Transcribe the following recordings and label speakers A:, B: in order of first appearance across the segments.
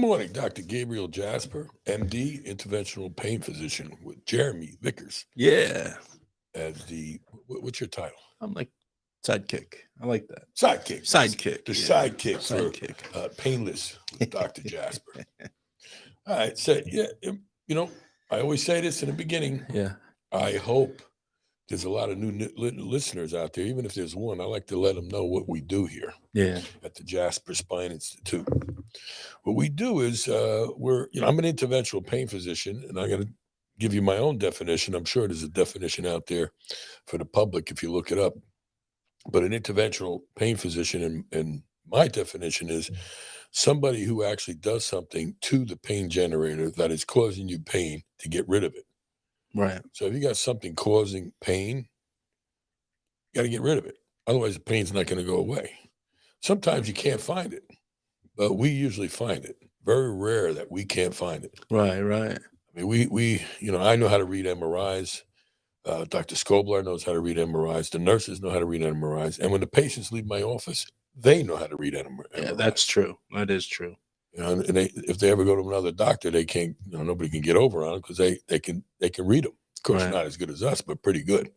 A: morning, Dr. Gabriele Jasper, MD, interventional pain physician with Jeremy Vickers
B: Yeah.
A: as what's your title?
B: I'm like sidekick. I like that.
A: Sidekick.
B: Sidekick.
A: The
B: yeah.
A: sidekick
B: Sidekick.
A: for Painless with Dr. Jasper. All right. So, I always say this in the beginning.
B: Yeah.
A: I hope there's a lot of new listeners out there. Even if there's one, I like to let them know what we do here at the Jasper Spine Institute. What we do is I'm an interventional pain physician, and I'm going to give you my own definition. I'm sure there's a definition out there for the public if you look it up. But an interventional pain physician, and my definition is somebody who actually does something to the pain generator that is causing you pain to get rid of it.
B: Right.
A: So if you got something causing pain, you got to get rid of it. Otherwise, the pain's not going to go away. Sometimes you can't find it, but we usually find it. Very rare that we can't find it.
B: Right.
A: I mean, I know how to read MRIs. Dr. Scobler knows how to read MRIs. The nurses know how to read MRIs. And when the patients leave my office, they know how to read MRIs.
B: Yeah, that's true. That is true.
A: And if they ever go to another doctor, they can't. Nobody can get over on them because they can read them. Of course, not as good as us, but pretty good.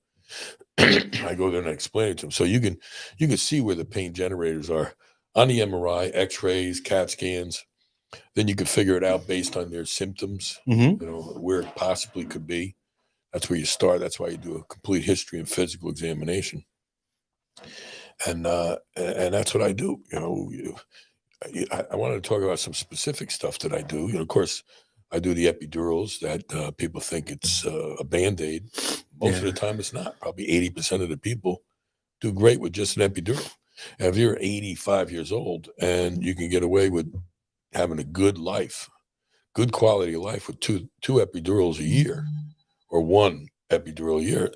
A: I go there and I explain it to them, so you can see where the pain generators are on the MRI, X-rays, CAT scans. Then you can figure it out based on their symptoms. Where it possibly could be. That's where you start. That's why you do a complete history and physical examination. And that's what I do. I wanted to talk about some specific stuff that I do. Of course, I do the epidurals that people think it's a Band-Aid. Most of the time it's not. Probably 80% of the people do great with just an epidural. And if you're 85 years old and you can get away with having a good life, good quality of life with two epidurals a year or one epidural a year,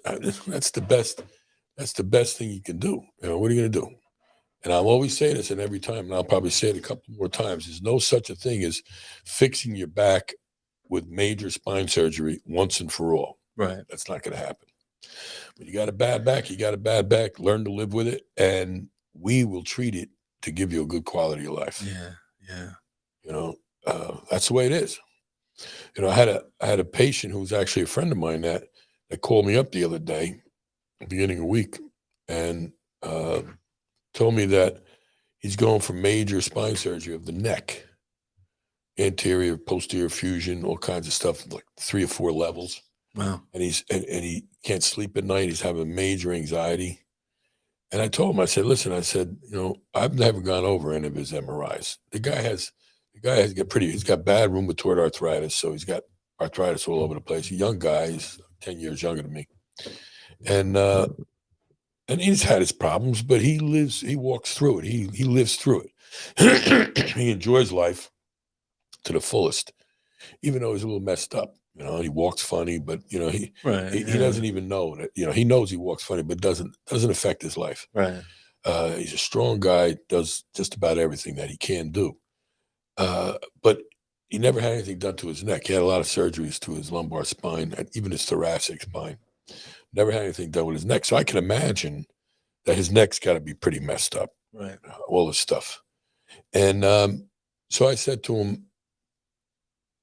A: that's the best. That's the best thing you can do. What are you going to do? And I'll always say this, and every time, and I'll probably say it a couple more times, there's no such a thing as fixing your back with major spine surgery once and for all.
B: Right.
A: That's not going to happen. When you got a bad back, you got a bad back. Learn to live with it, and we will treat it to give you a good quality of life.
B: Yeah.
A: That's the way it is. I had a patient who was actually a friend of mine that called me up the other day, beginning of the week, and told me that he's going for major spine surgery of the neck, anterior, posterior fusion, all kinds of stuff, like 3 or 4 levels.
B: Wow.
A: And he can't sleep at night. He's having major anxiety. And I told him, I said, listen, I've never gone over any of his MRIs. The guy has he's got bad rheumatoid arthritis. So he's got arthritis all over the place. A young guy, he's 10 years younger than me. And he's had his problems, but he walks through it. He lives through it. He enjoys life to the fullest, even though he's a little messed up. He walks funny, but he doesn't even know that. He knows he walks funny, but doesn't affect his life.
B: Right.
A: He's a strong guy, does just about everything that he can do. But he never had anything done to his neck. He had a lot of surgeries to his lumbar spine, and even his thoracic spine. Never had anything done with his neck. So I can imagine that his neck's got to be pretty messed up.
B: Right.
A: All this stuff. And so I said to him,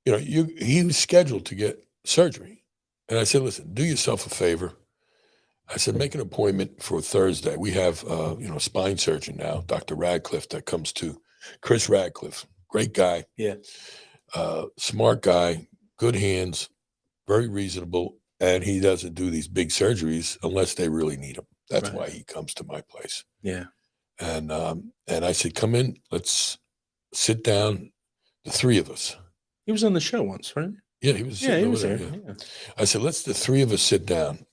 A: he was scheduled to get surgery. And I said, listen, do yourself a favor. I said, make an appointment for Thursday. We have, a spine surgeon now, Dr. Radcliffe, that comes to Chris Radcliffe. Great guy.
B: Yeah.
A: Smart guy, good hands, very reasonable. And he doesn't do these big surgeries unless they really need him. That's why he comes to my place.
B: Yeah.
A: And I said, come in, let's sit down, the 3 of us.
B: He was on the show once, right?
A: Yeah, he was.
B: Yeah, he was there.
A: Yeah. I said, let's the 3 of us sit down.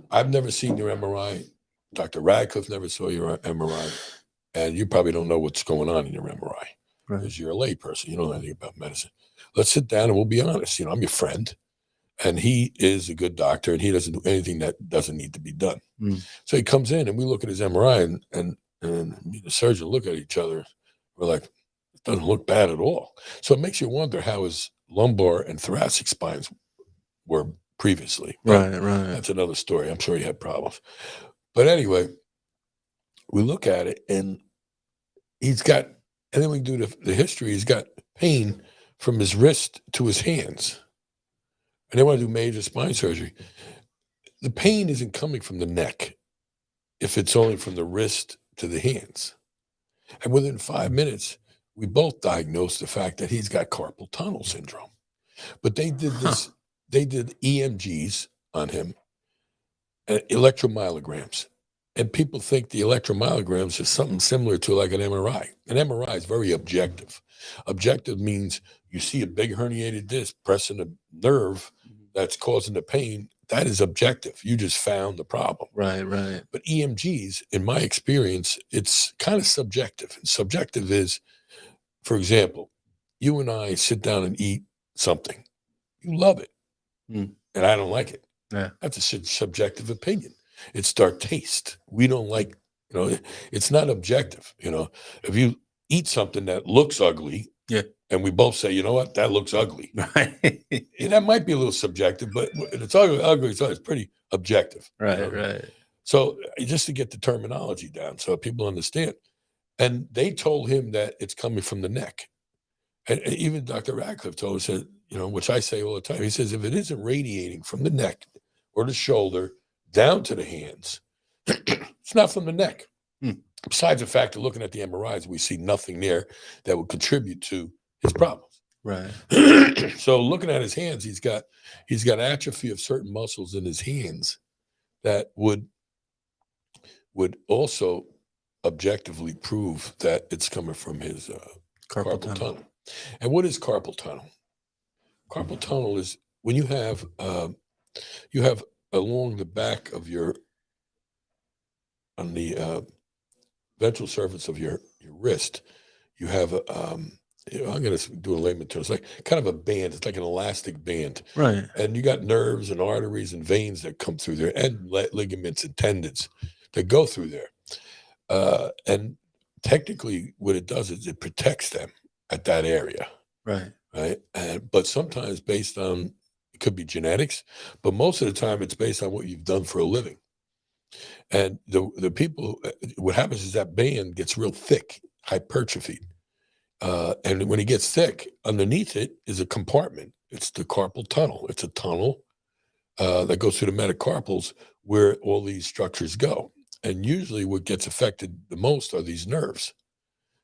A: I've never seen your MRI. Dr. Radcliffe never saw your MRI. And you probably don't know what's going on in your MRI. Because you're a lay person. You don't know anything about medicine. Let's sit down and we'll be honest. I'm your friend. And he is a good doctor, and he doesn't do anything that doesn't need to be done. So he comes in, and we look at his MRI, and me and the surgeon look at each other. We're like, it doesn't look bad at all. So it makes you wonder how his lumbar and thoracic spines were previously.
B: Right.
A: That's another story. I'm sure he had problems. But anyway, we look at it, and he's got And then we do the history. He's got pain from his wrist to his hands. And they want to do major spine surgery. The pain isn't coming from the neck if it's only from the wrist to the hands. And within 5 minutes, we both diagnosed the fact that he's got carpal tunnel syndrome. But they did this, they did EMGs on him, electromyograms. And people think the electromyograms is something similar to like an MRI. An MRI is very objective. Objective means you see a big herniated disc pressing a nerve that's causing the pain. That is objective. You just found the problem.
B: Right, right.
A: But EMGs, in my experience, it's kind of subjective. And subjective is, for example, you and I sit down and eat something. You love it. And I don't like it.
B: Yeah.
A: That's a subjective opinion. It's our taste. We don't like, it's not objective. If you eat something that looks ugly,
B: yeah,
A: and we both say, you know what, that looks ugly.
B: Right.
A: That might be a little subjective, but it's ugly, so it's pretty objective.
B: Right, right.
A: So just to get the terminology down so people understand. And they told him that it's coming from the neck. And even Dr. Radcliffe told us that, which I say all the time, he says, if it isn't radiating from the neck or the shoulder down to the hands, it's not from the neck. Besides the fact of looking at the MRIs, we see nothing there that would contribute to his problems.
B: Right.
A: So looking at his hands, he's got atrophy of certain muscles in his hands that would also objectively prove that it's coming from his carpal tunnel. And what is carpal tunnel? Carpal tunnel is when you have along the back of on the ventral surface of your wrist, you have I'm going to do a layman term. It's like kind of a band. It's like an elastic band.
B: Right.
A: And you got nerves and arteries and veins that come through there, and ligaments and tendons that go through there. And technically what it does is it protects them at that area.
B: Right.
A: Right. But sometimes based on, it could be genetics, but most of the time it's based on what you've done for a living. And the people, what happens is that band gets real thick, hypertrophied. And when it gets thick, underneath it is a compartment. It's the carpal tunnel. It's a tunnel that goes through the metacarpals where all these structures go. And usually what gets affected the most are these nerves.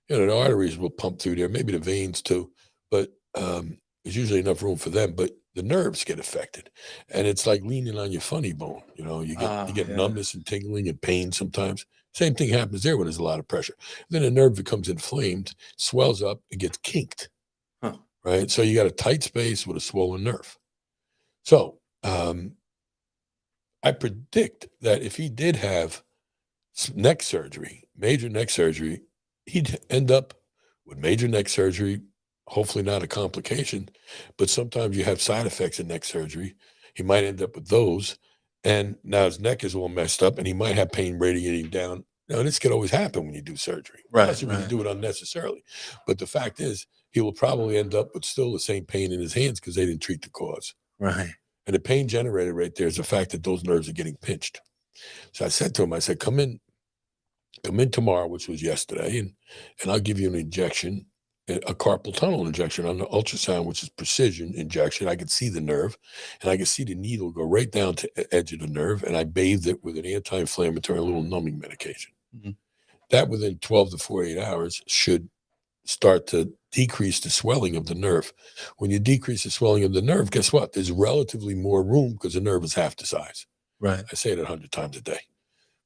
A: The arteries will pump through there, maybe the veins too, but there's usually enough room for them. But the nerves get affected, and it's like leaning on your funny bone. You get numbness and tingling and pain sometimes. Same thing happens there when there's a lot of pressure. Then the nerve becomes inflamed, swells up, and gets kinked. Right? So you got a tight space with a swollen nerve. So I predict that if he did have neck surgery, major neck surgery, he'd end up with major neck surgery, hopefully not a complication, but sometimes you have side effects in neck surgery. He might end up with those. And now his neck is all messed up and he might have pain radiating down. Now, this could always happen when you do surgery, especially when you do it unnecessarily. But the fact is, he will probably end up with still the same pain in his hands because they didn't treat the cause.
B: Right.
A: And the pain generated right there is the fact that those nerves are getting pinched. So I said to him, I said, come in tomorrow, which was yesterday, and I'll give you an injection, a carpal tunnel injection on the ultrasound, which is precision injection. I could see the nerve, and I could see the needle go right down to the edge of the nerve, and I bathed it with an anti-inflammatory, a little numbing medication. That within 12 to 48 hours should start to decrease the swelling of the nerve. When you decrease the swelling of the nerve, guess what? There's relatively more room because the nerve is half the size.
B: Right.
A: I say it 100 times a day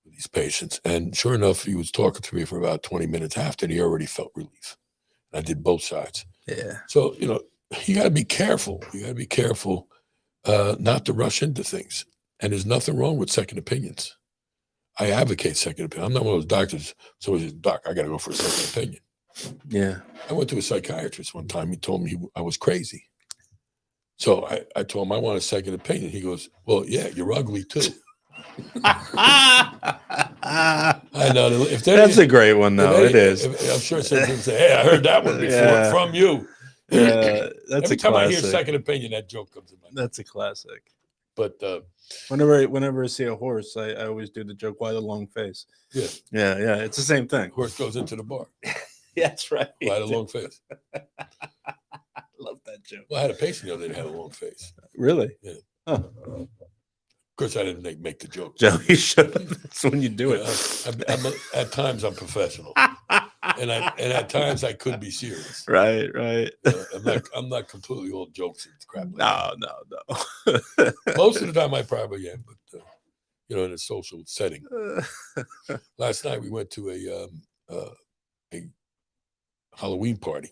A: with these patients. And sure enough, he was talking to me for about 20 minutes after, and he already felt relief. And I did both sides.
B: Yeah.
A: So, you got to be careful. You got to be careful not to rush into things. And there's nothing wrong with second opinions. I advocate second opinion. I'm not one of those doctors. So he's doc, I got to go for a second opinion.
B: Yeah.
A: I went to a psychiatrist one time. He told me I was crazy. So I told him I want a second opinion. He goes, well, yeah, you're ugly too. I know.
B: That's a great one, though. It is.
A: I'm sure some people say, hey, I heard that one before from you.
B: Yeah, that's
A: Every
B: a
A: time
B: classic.
A: I hear second opinion, that joke comes in my mind.
B: That's a classic.
A: But
B: whenever I see a horse, I always do the joke, why the long face?
A: Yeah.
B: Yeah. It's the same thing.
A: Horse goes into the bar.
B: That's right.
A: Well, I had a long face.
B: I love that joke.
A: Well, I had a patient the other day that had a long face.
B: Really?
A: Yeah.
B: Huh.
A: Of course, I didn't make the joke.
B: Joe, you should. That's when you do
A: You know, at times I'm professional, and at times I could be serious.
B: Right, right.
A: I'm not completely all jokes and crap. Like
B: No.
A: most of the time I probably am, but you know, in a social setting. Last night we went to a Halloween party.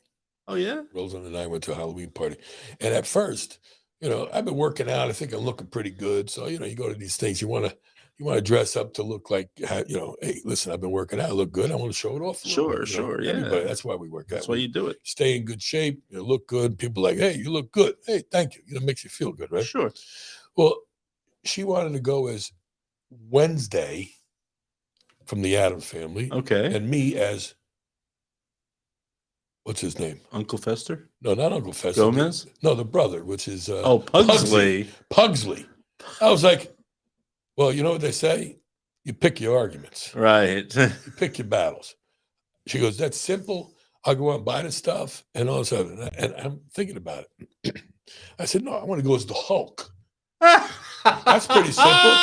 B: Oh yeah.
A: Rosa and I went to a Halloween party, and at first, you know, I've been working out. I think I'm looking pretty good. So you know, you go to these things, you want to dress up to look like, you know, hey, listen, I've been working out. I look good. I want to show it off.
B: Sure,
A: bit,
B: sure.
A: Yeah.
B: Everybody.
A: That's why we work out.
B: That's why you do it.
A: Stay in good shape. You look good. People are like, hey, you look good. Hey, thank you. You know, it makes you feel good, right?
B: Sure.
A: Well, she wanted to go as Wednesday from the Addams Family.
B: Okay.
A: And me as, what's his name?
B: Uncle Fester?
A: No, not Uncle Fester.
B: Gomez?
A: No, the brother, which is
B: Pugsley.
A: Pugsley. I was like, well, you know what they say? You pick your arguments.
B: Right.
A: You pick your battles. She goes, that's simple. I'll go out and buy the stuff. And all of a sudden, and I'm thinking about it. I said, no, I want to go as the Hulk. That's pretty simple.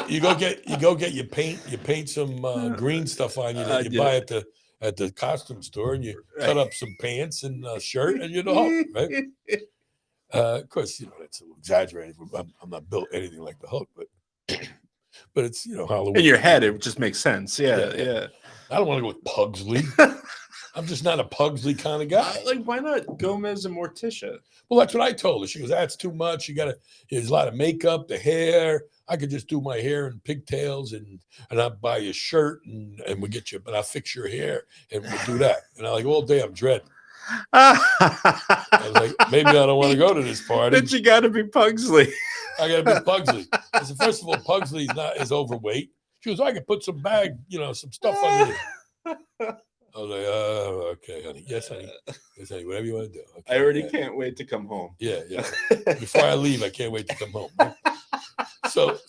A: You go get your paint. You paint some green stuff on you that you buy at the costume store, and you cut up some pants and a shirt, and you're the Hulk, right? Of course, you know that's a little exaggerated. I'm not built anything like the Hulk, but it's, you know, Halloween.
B: In your head, it just makes sense. Yeah.
A: I don't want to go with Pugsley. I'm just not a Pugsley kind of guy.
B: Like, why not Gomez and Morticia?
A: Well, that's what I told her. She goes, that's too much. There's a lot of makeup, the hair. I could just do my hair and pigtails and I'll buy you a shirt and we'll get you, but I'll fix your hair and we'll do that. And I'm like, all day I'm dreading. I was like, maybe I don't want to go to this party.
B: But you got to be Pugsley.
A: I got to be Pugsley. I said, first of all, Pugsley is overweight. She goes, I could put some some stuff on you. I was like, oh, okay, honey. Yes, honey. Yes, honey. Whatever you want to do. Okay,
B: I already can't wait to come home.
A: Yeah. Before I leave, I can't wait to come home. Right? So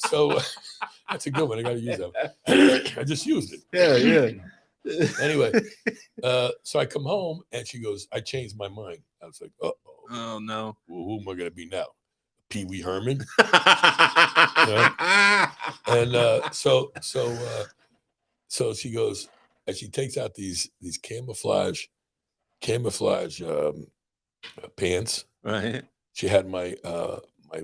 A: that's a good one. I got to use that. I just used it.
B: Yeah.
A: Anyway, so I come home and she goes, I changed my mind. I was like,
B: oh no.
A: Well, who am I going to be now? Pee Wee Herman? And so she goes, and she takes out these camouflage pants.
B: Right.
A: She had my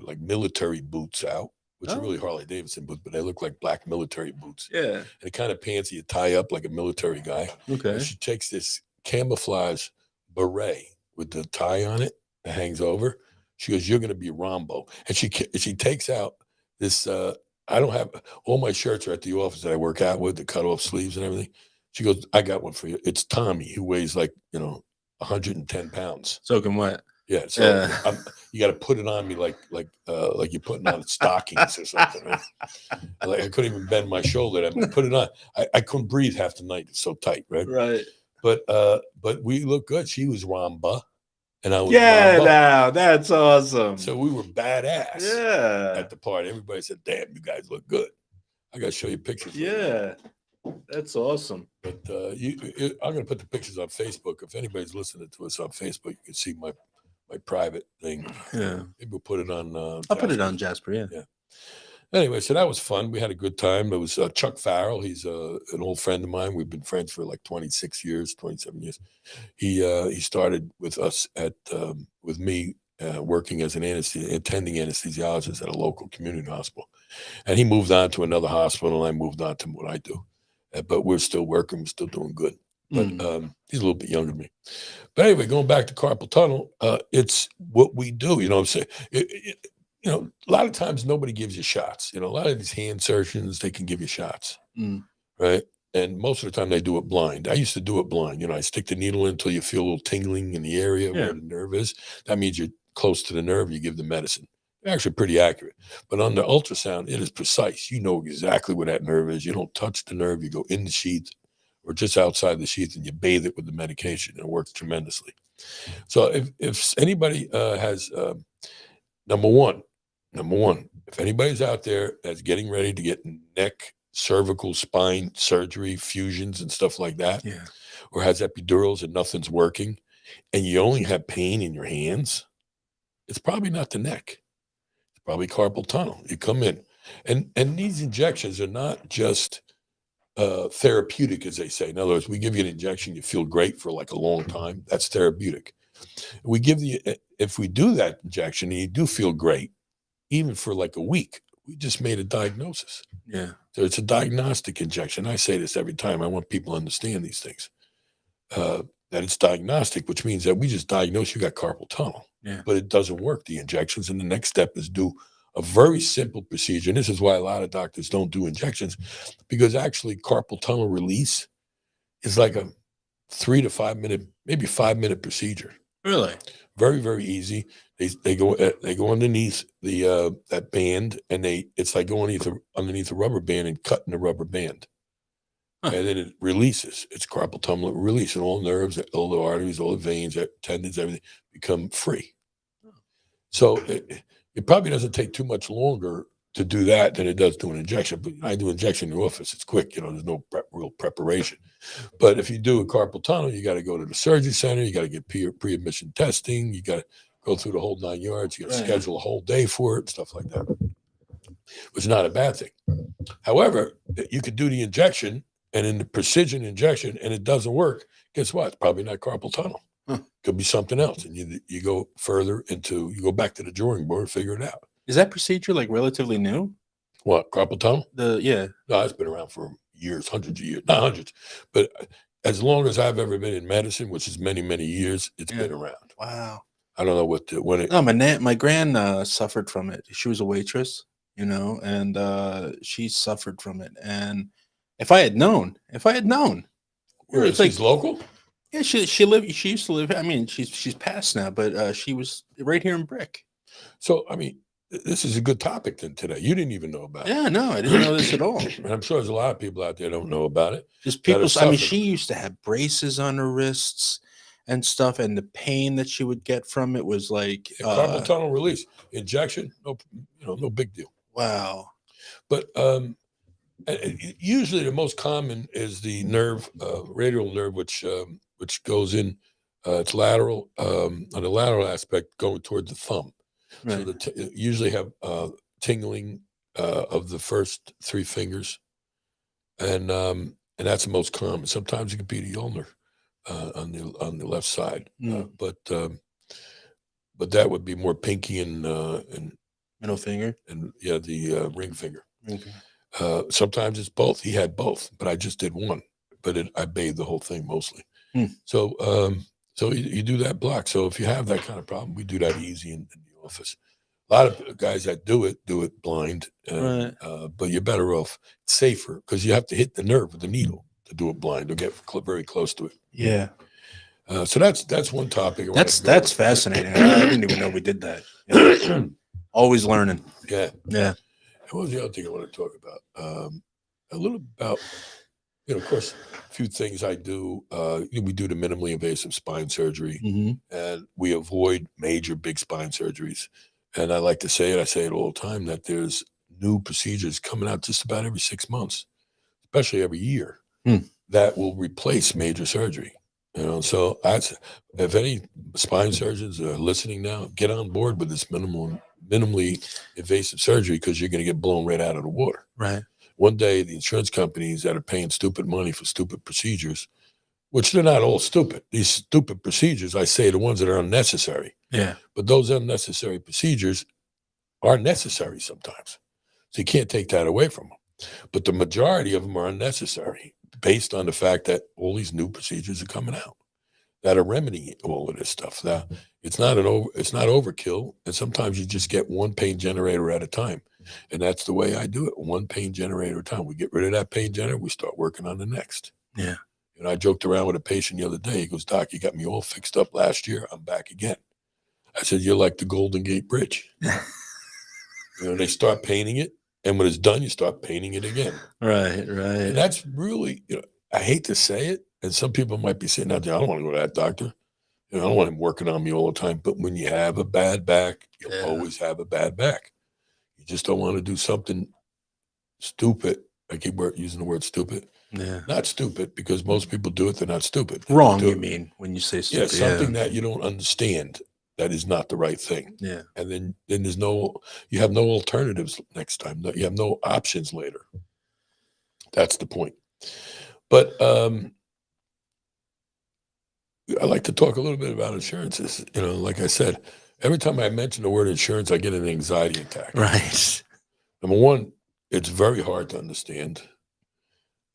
A: like military boots out, which are really Harley Davidson boots, but they look like black military boots.
B: Yeah.
A: And the kind of pants you tie up like a military guy.
B: Okay.
A: And she takes this camouflage beret with the tie on it that hangs over. She goes, you're going to be Rambo. And she takes out this, I don't have, all my shirts are at the office that I work out with, the cut off sleeves and everything. She goes, I got one for you. It's Tommy, who weighs like, 110 pounds.
B: Soaking wet.
A: Yeah. So you got to put it on me like you're putting on stockings or something. Right? Like I couldn't even bend my shoulder. I put it on. I couldn't breathe half the night. It's so tight. Right.
B: Right.
A: But we look good. She was Ramba. And I was
B: now that's awesome.
A: So we were badass.
B: Yeah.
A: At the party, everybody said, "Damn, you guys look good." I got to show you pictures.
B: Yeah, that's awesome.
A: But I'm going to put the pictures on Facebook. If anybody's listening to us on Facebook, you can see my private thing.
B: Yeah,
A: maybe we'll put it on.
B: I'll put it on Jasper. Yeah.
A: Anyway, so that was fun. We had a good time. It was Chuck Farrell. He's an old friend of mine. We've been friends for like 27 years. He started with us with me working as an attending anesthesiologist at a local community hospital. And he moved on to another hospital, and I moved on to what I do. But we're still working. We're still doing good. But he's a little bit younger than me. But anyway, going back to carpal tunnel, it's what we do. You know what I'm saying? A lot of times nobody gives you shots. A lot of these hand surgeons, they can give you shots, right? And most of the time they do it blind. I used to do it blind. I stick the needle in until you feel a little tingling in the area where the nerve is. That means you're close to the nerve. You give the medicine. They're actually pretty accurate. But on the ultrasound, it is precise. You know exactly where that nerve is. You don't touch the nerve. You go in the sheath or just outside the sheath and you bathe it with the medication. And it works tremendously. So if anybody has, number one, if anybody's out there that's getting ready to get neck cervical spine surgery, fusions and stuff like that,
B: Yeah.
A: or has epidurals and nothing's working, and you only have pain in your hands, it's probably not the neck. It's probably carpal tunnel. You come in, and these injections are not just therapeutic, as they say. In other words, we give you an injection, you feel great for like a long time. That's therapeutic. We give you, if we do that injection and you do feel great, even for like a week, we just made a diagnosis.
B: Yeah.
A: So it's a diagnostic injection. I say this every time. I want people to understand these things. That it's diagnostic, which means that we just diagnose you got carpal tunnel.
B: Yeah.
A: But it doesn't work, the injections. And the next step is do a very simple procedure. And this is why a lot of doctors don't do injections, because actually carpal tunnel release is like a 3 to 5 minute, maybe 5 minute procedure.
B: Really?
A: Very, very easy. They go underneath the that band, and it's like going underneath a rubber band and cutting the rubber band.
B: Huh.
A: And then it releases. It's carpal tunnel release, and all nerves, all the arteries, all the veins, tendons, everything become free. So it probably doesn't take too much longer to do that than it does do an injection. But I do injection in the office. It's quick. There's no real preparation. But if you do a carpal tunnel, you got to go to the surgery center. You got to get pre-admission testing. You got to go through the whole 9 yards. You got to schedule a whole day for it, stuff like that. Which is not a bad thing. However, you could do the injection, and in the precision injection, and it doesn't work. Guess what? It's probably not carpal tunnel.
B: Huh.
A: Could be something else, and you go further into, you go back to the drawing board and figure it out.
B: Is that procedure like relatively new?
A: What, carpal tunnel?
B: Yeah.
A: No, it's been around for years, hundreds of years, not hundreds, but as long as I've ever been in medicine, which is many, many years, it's been around.
B: Wow.
A: I don't know when it.
B: No, my gran suffered from it. She was a waitress, and she suffered from it. And if I had known,
A: Where is she's local?
B: Yeah, she used to live. I mean, she's passed now, but she was right here in Brick.
A: So I mean, this is a good topic then today. You didn't even know about it.
B: Yeah, no, I didn't know this at all.
A: And I'm sure there's a lot of people out there don't know about it.
B: Just people. I mean, she used to have braces on her wrists and stuff, and the pain that she would get from it was like
A: carpal tunnel release injection. No big deal.
B: Wow.
A: But usually the most common is the nerve, radial nerve, which goes in. It's lateral on the lateral aspect, going toward the thumb.
B: Right.
A: So usually have tingling of the first 3 fingers, and that's the most common. Sometimes it could be the ulnar on the left side, but that would be more pinky and
B: middle finger,
A: and the ring finger.
B: Okay.
A: Sometimes it's both. He had both, but I just did one. But I bathed the whole thing mostly. So you do that block. So if you have that kind of problem, we do that easy in the office. A lot of guys that do it blind,
B: Right.
A: But you're better off, safer, because you have to hit the nerve with the needle to do it blind or get very close to it.
B: Yeah.
A: So that's one topic.
B: That's fascinating. I didn't even know we did that. Yeah. Always learning.
A: Yeah.
B: Yeah.
A: What was the other thing I want to talk about? A little about, of course, a few things I do. We do the minimally invasive spine surgery, and we avoid major big spine surgeries. And I like to say it, I say it all the time, that there's new procedures coming out just about every 6 months, especially every year, that will replace major surgery. So if any spine surgeons are listening now, get on board with this minimally invasive surgery, because you're going to get blown right out of the water.
B: Right.
A: One day, the insurance companies that are paying stupid money for stupid procedures, which they're not all stupid. These stupid procedures, I say, the ones that are unnecessary.
B: Yeah.
A: But those unnecessary procedures are necessary sometimes. So you can't take that away from them. But the majority of them are unnecessary, based on the fact that all these new procedures are coming out that are remedying all of this stuff. That it's not overkill, and sometimes you just get one pain generator at a time, and that's the way I do it. One pain generator at a time. We get rid of that pain generator, we start working on the next.
B: Yeah.
A: I joked around with a patient the other day. He goes, "Doc, you got me all fixed up last year. I'm back again." I said, "You're like the Golden Gate Bridge." They start painting it, and when it's done, you start painting it again.
B: Right.
A: And that's really, I hate to say it, and some people might be sitting out there, "I don't want to go to that doctor. I don't want him working on me all the time." But when you have a bad back, you'll always have a bad back. You just don't want to do something stupid I keep using the word stupid.
B: Yeah.
A: Not stupid, because most people do it. They're not stupid.
B: Wrong,
A: Do
B: you
A: it.
B: mean, when you say
A: Yeah,
B: stupid?
A: something that you don't understand, that is not the right thing.
B: Yeah.
A: And then you have no alternatives next time. You have no options later. That's the point. But I like to talk a little bit about insurances. Like I said, every time I mention the word insurance, I get an anxiety attack.
B: Right.
A: Number one, it's very hard to understand.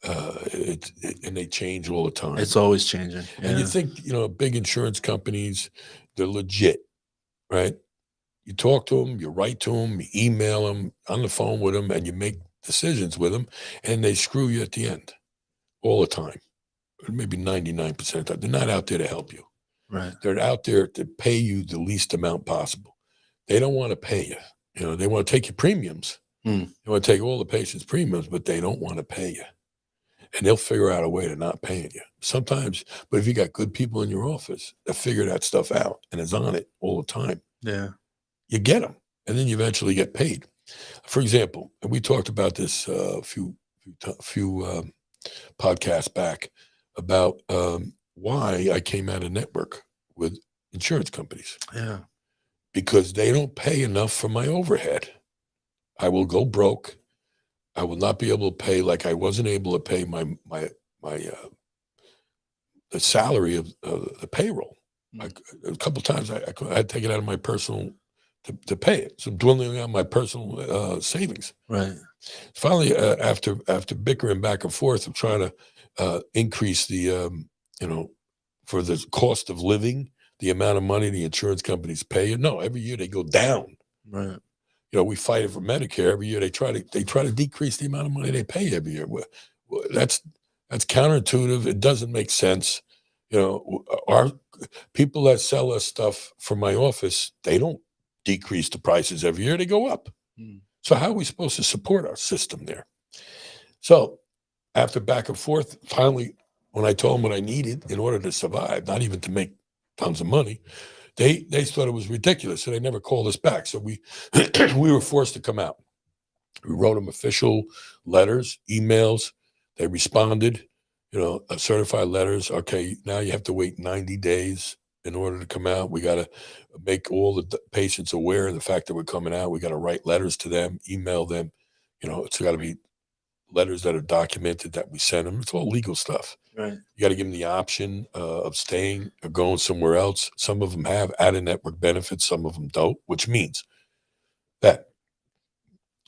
A: And they change all the time.
B: It's always changing. Yeah.
A: And you think, big insurance companies, they're legit, right? You talk to them, you write to them, you email them, on the phone with them, and you make decisions with them, and they screw you at the end all the time. Maybe 99% of the time. They're not out there to help you.
B: Right.
A: They're out there to pay you the least amount possible. They don't want to pay you. They want to take your premiums. They want to take all the patients' premiums, but they don't want to pay you. And they'll figure out a way to not paying you sometimes. But if you got good people in your office that figure that stuff out and is on it all the time,
B: Yeah.
A: you get them, and then you eventually get paid. For example, and we talked about this a few podcasts back about why I came out of network with insurance companies.
B: Yeah.
A: Because they don't pay enough for my overhead. I will go broke. I will not be able to pay, like I wasn't able to pay my the salary of the payroll. A couple of times I had to take it out of my personal to pay it. So I'm dwindling out my personal savings.
B: Right.
A: Finally, after bickering back and forth of trying to increase the for the cost of living, the amount of money the insurance companies pay you. No, every year they go down.
B: Right.
A: We fight it for Medicare every year. They try to decrease the amount of money they pay every year. Well, that's counterintuitive. It doesn't make sense. Our people that sell us stuff from my office, they don't decrease the prices every year. They go up. So how are we supposed to support our system there? So after back and forth, finally, when I told them what I needed in order to survive, not even to make tons of money, they thought it was ridiculous, so they never called us back. So we we were forced to come out. We wrote them official letters, emails. They responded, certified letters. Okay, now you have to wait 90 days in order to come out. We got to make all the patients aware of the fact that we're coming out. We got to write letters to them, email them. It's got to be letters that are documented that we send them. It's all legal stuff.
B: Right.
A: You got to give them the option of staying or going somewhere else. Some of them have out-of-network benefits. Some of them don't, which means that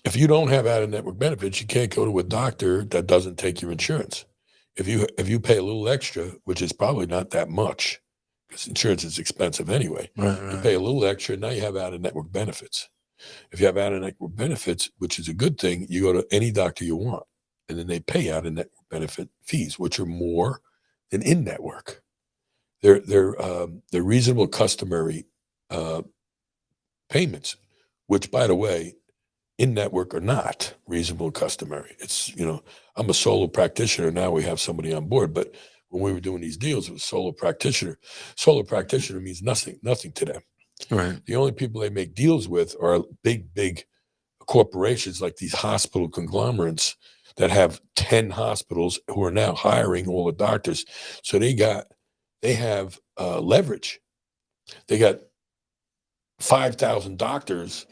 A: if you don't have out-of-network benefits, you can't go to a doctor that doesn't take your insurance. If you pay a little extra, which is probably not that much, because insurance is expensive anyway, you pay a little extra, now you have out-of-network benefits. If you have out-of-network benefits, which is a good thing, you go to any doctor you want, and then they pay out-of-network benefit fees, which are more than in-network. They're reasonable customary payments, which, by the way, in-network are not reasonable customary. It's, I'm a solo practitioner. Now we have somebody on board, but when we were doing these deals, it was solo practitioner. Solo practitioner means nothing to them.
B: Right.
A: The only people they make deals with are big corporations like these hospital conglomerates that have 10 hospitals who are now hiring all the doctors. So they have leverage. They got 5,000 doctors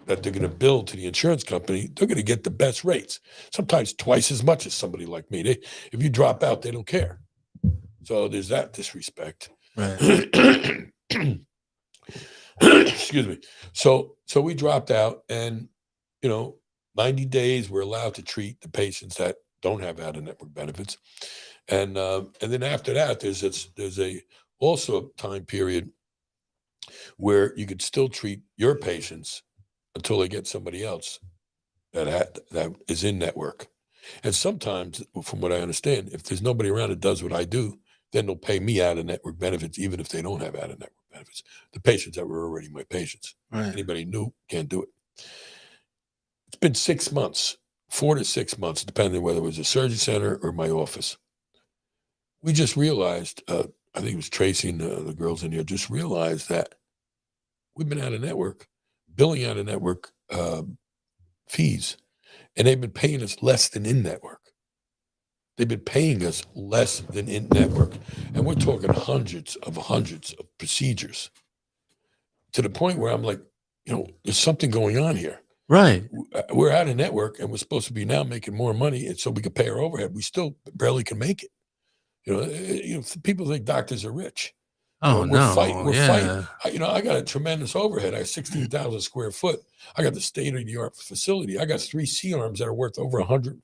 A: that they're going to bill to the insurance company. They're going to get the best rates, sometimes twice as much as somebody like me. If you drop out, they don't care. So there's that disrespect.
B: Right.
A: Excuse me. So we dropped out, and 90 days we're allowed to treat the patients that don't have out-of-network benefits, and then after that there's also a time period where you could still treat your patients until they get somebody else that is in network. And sometimes, from what I understand, if there's nobody around that does what I do, then they'll pay me out-of-network benefits, even if they don't have out-of-network benefits. The patients that were already my patients.
B: Right.
A: Anybody new can't do it. It's been 6 months, 4 to 6 months, depending whether it was a surgery center or my office. We just realized, I think it was Tracy and the girls in here, just realized that we've been out of network, billing out of network fees. and they've been paying us less than in network. They've been paying us less than in network, and we're talking hundreds of procedures, to the point where I'm like, there's something going on here.
B: Right.
A: We're out of network, and we're supposed to be now making more money, and so we can pay our overhead. We still barely can make it. People think doctors are rich.
B: Oh,
A: We're fighting.
B: no.
A: We're fighting.
B: Yeah.
A: I got a tremendous overhead. I have 16,000 square foot. I got the state of the art facility. I got 3 C-arms that are worth over 100.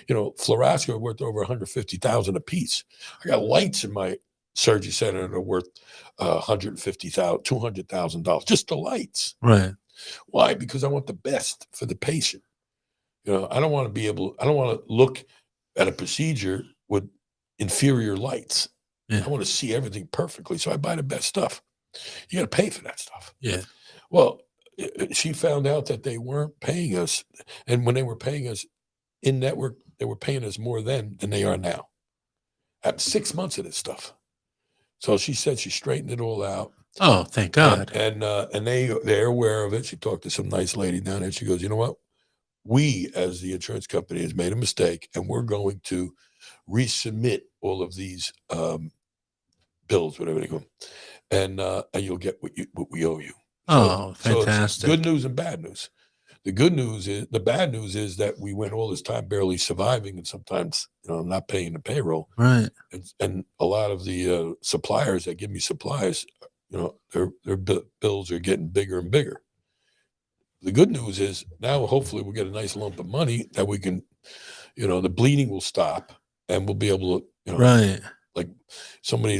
A: Fluoroscopy are worth over 150,000 a piece. I got lights in my surgery center that are worth $150,000, $200,000, just the lights.
B: Right.
A: Why? Because I want the best for the patient. I don't want to look at a procedure with inferior lights.
B: Yeah.
A: I want to see everything perfectly. So I buy the best stuff. You got to pay for that stuff.
B: Yeah.
A: Well, she found out that they weren't paying us. And when they were paying us in network, they were paying us more then than they are now. At 6 months of this stuff. So she said she straightened it all out.
B: Oh, thank God.
A: And they're aware of it. She talked to some nice lady down there. She goes, you know what? We, as the insurance company, has made a mistake, and we're going to resubmit all of these bills, whatever they call them, and you'll get what we owe you.
B: Oh,
A: So
B: fantastic.
A: it's good news and bad news. The bad news is that we went all this time barely surviving, and sometimes not paying the payroll.
B: Right.
A: And a lot of the suppliers that give me supplies, their bills are getting bigger and bigger. The good news is now hopefully we'll get a nice lump of money that we can, the bleeding will stop, and we'll be able to,
B: Right.
A: like somebody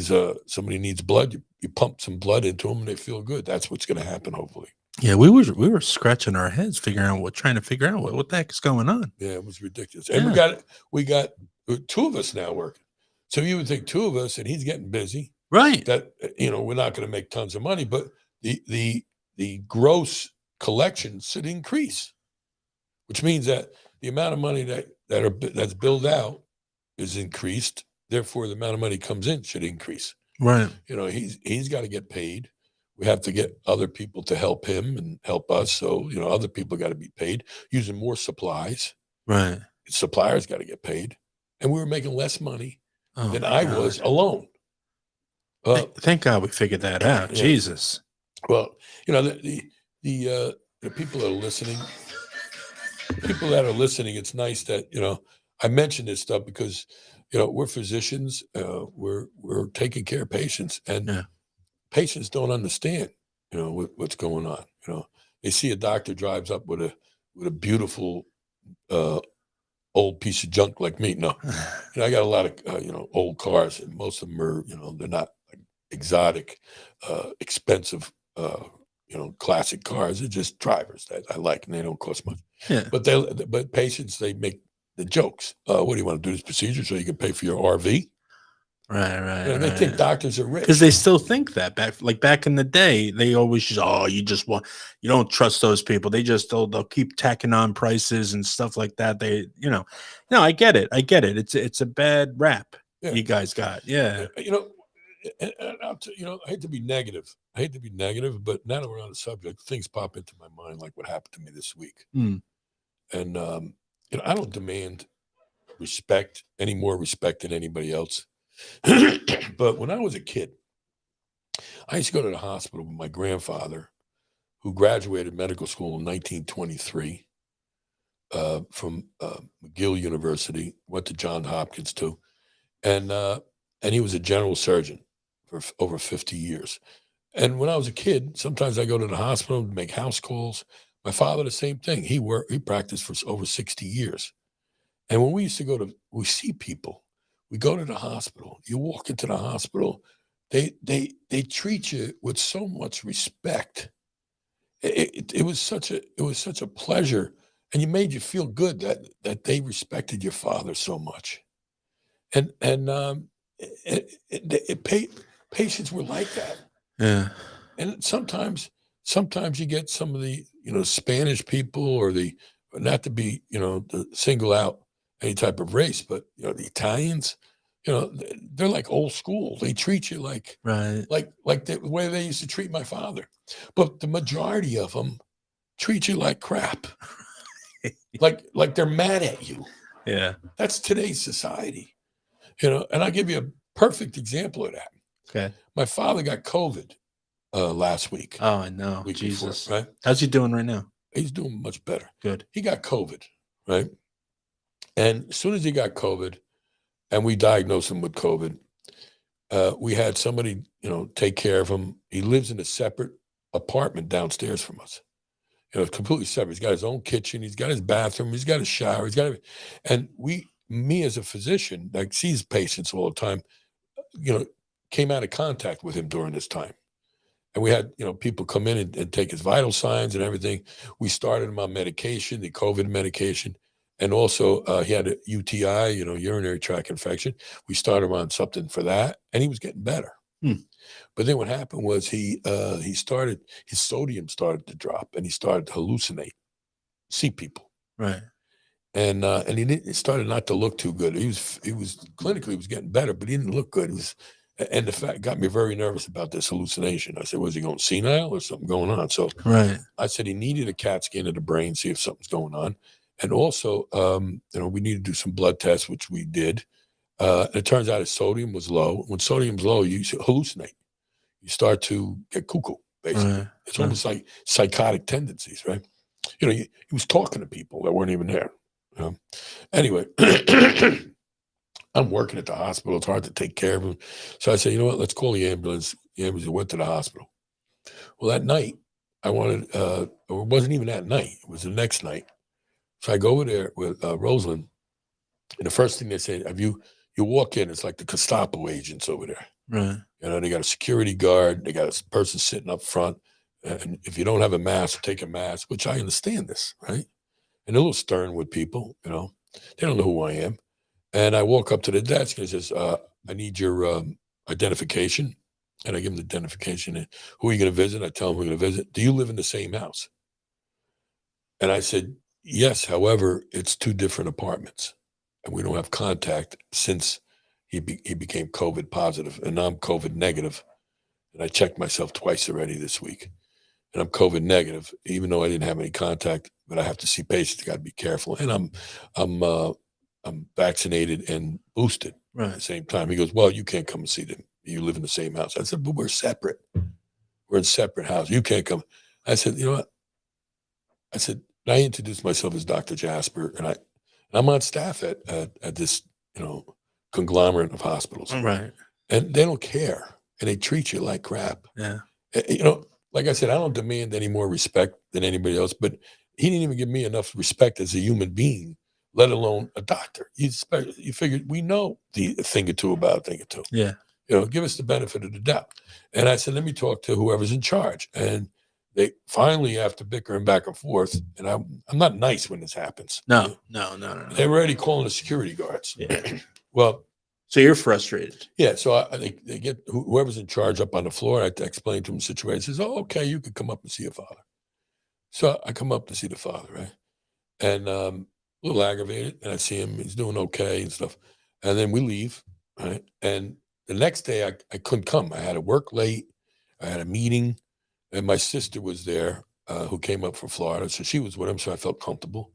A: needs blood, you pump some blood into them and they feel good. That's what's going to happen, hopefully.
B: Yeah, we were scratching our heads trying to figure out what the heck is going on.
A: Yeah, it was ridiculous. And we got 2 of us now working. So you would think 2 of us, and he's getting busy.
B: Right.
A: That we're not going to make tons of money, but the gross collection should increase, which means that the amount of money that's billed out is increased. Therefore, the amount of money comes in should increase.
B: Right.
A: He's got to get paid. We have to get other people to help him and help us. So, other people got to be paid, using more supplies.
B: Right.
A: Suppliers got to get paid. And we were making less money than I was alone.
B: Thank God we figured that out. Yeah. Jesus.
A: Well, the people that are listening, it's nice that, I mention this stuff because, we're physicians, we're taking care of patients, and patients don't understand, what's going on. They see a doctor drives up with a beautiful old piece of junk like me. No, I got a lot of old cars, and most of them are they're not like exotic, expensive, classic cars. They're just drivers that I like, and they don't cost much.
B: Yeah.
A: But patients, they make the jokes. What do you want to do this procedure so you can pay for your RV?
B: Right.
A: They think doctors are rich
B: because they still think that back in the day, they always just, you don't trust those people. They just they'll keep tacking on prices and stuff like that. No, I get it. It's a bad rap you guys got. Yeah.
A: And I hate to be negative. But now that we're on the subject, things pop into my mind like what happened to me this week. And I don't demand any more respect than anybody else. But when I was a kid, I used to go to the hospital with my grandfather, who graduated medical school in 1923 from McGill University, went to Johns Hopkins too, and he was a general surgeon for over 50 years. And when I was a kid, sometimes I go to the hospital to make house calls. My father, the same thing. He practiced for over 60 years. And when we used to we see people. We go to the hospital. You walk into the hospital, they treat you with so much respect. It was such a pleasure, and you made you feel good that they respected your father so much. And patients were like that.
B: Yeah.
A: And sometimes you get some of the Spanish people, or not to be to single out any type of race, but the Italians, they're like old school. They treat you like the way they used to treat my father. But the majority of them treat you like crap. like they're mad at you.
B: Yeah.
A: That's today's society, you know. And I'll give you a perfect example of that.
B: Okay.
A: My father got COVID last week.
B: Oh, I know.
A: Week
B: Jesus.
A: before, right?
B: How's he doing right now?
A: He's doing much better.
B: Good.
A: He got COVID, right? And as soon as he got COVID, and we diagnosed him with COVID, we had somebody, you know, take care of him. He lives in a separate apartment downstairs from us. You know, it's completely separate. He's got his own kitchen. He's got his bathroom. He's got a shower. He's got everything. And me as a physician, that sees patients all the time, you know, came out of contact with him during this time. And we had, you know, people come in and take his vital signs and everything. We started him on medication, the COVID medication. And also he had a UTI, you know, urinary tract infection. We started him on something for that, and he was getting better. But then what happened was he started, his sodium started to drop, and he started to hallucinate, see people.
B: Right.
A: And it started not to look too good. He was clinically, he was getting better, but he didn't look good. It was, and the fact got me very nervous about this hallucination. I said, was he going senile or something going on? So
B: Right.
A: I said he needed a CAT scan of the brain, see if something's going on. And also, you know, we need to do some blood tests, which we did. And it turns out his sodium was low. When sodium's low, you hallucinate. You start to get cuckoo, basically.
B: Right.
A: It's almost like psychotic tendencies, right? You know, he was talking to people that weren't even there. You know? Anyway, I'm working at the hospital. It's hard to take care of him. So I said, you know what, let's call the ambulance. The ambulance went to the hospital. Well, that night, I wanted, or it wasn't even that night. It was the next night. So I go over there with Rosalind, and the first thing they say, you walk in, it's like the Gestapo agents over there.
B: Right.
A: You know, they got a security guard. They got a person sitting up front. And if you don't have a mask, take a mask, which I understand this, right? And a little stern with people, you know. They don't know who I am. And I walk up to the desk and it says, I need your identification. And I give them the identification. And who are you going to visit? I tell them we're going to visit. Do you live in the same house? And I said, yes. However, it's 2 different apartments. And we don't have contact since he became COVID positive. And now I'm COVID negative. And I checked myself twice already this week. And I'm COVID negative, even though I didn't have any contact. But I have to see patients. Got to be careful. And I'm vaccinated and boosted at the same time. He goes, well, you can't come and see them. You live in the same house. I said, but we're separate. We're in separate houses. You can't come. I said, you know what? I said, I introduced myself as Dr. Jasper, and I'm on staff at this, you know, conglomerate of hospitals.
B: Right.
A: And they don't care, and they treat you like crap.
B: Yeah.
A: You know, like I said, I don't demand any more respect than anybody else, but he didn't even give me enough respect as a human being, let alone a doctor. You figured we know a thing or two about a thing or two.
B: Yeah.
A: You know, give us the benefit of the doubt. And I said, let me talk to whoever's in charge. And they finally, after bickering back and forth, and I'm not nice when this happens.
B: No.
A: They were already calling the security guards.
B: Yeah.
A: Well,
B: so you're frustrated.
A: Yeah. So they get whoever's in charge up on the floor. I explain to them the situation. Says, oh, okay, you can come up and see your father. So I come up to see the father, right? And a little aggravated, and I see him. He's doing okay and stuff. And then we leave, right? And the next day I couldn't come. I had to work late. I had a meeting, and my sister was there who came up from Florida. So she was with him, so I felt comfortable.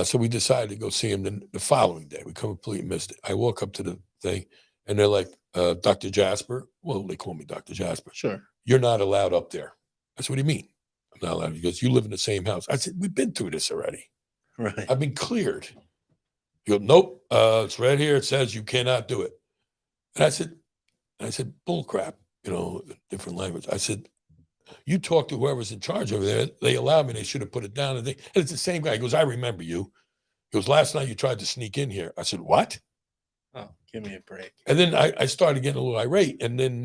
A: So we decided to go see him the following day. We completely missed it. I walk up to the thing, and they're like, Dr. Jasper. Well, they call me Dr. Jasper.
B: Sure.
A: You're not allowed up there. I said, what do you mean? I'm not allowed. He goes, you live in the same house. I said, we've been through this already.
B: Right.
A: I've been cleared. He goes, nope. It's right here. It says you cannot do it. And I said, bull crap, you know, different language. I said, you talk to whoever's in charge over there. They allowed me. They should have put it down. And it's the same guy. He goes, I remember you. He goes, last night you tried to sneak in here. I said, what?
B: Oh, give me a break.
A: And then I started getting a little irate. And then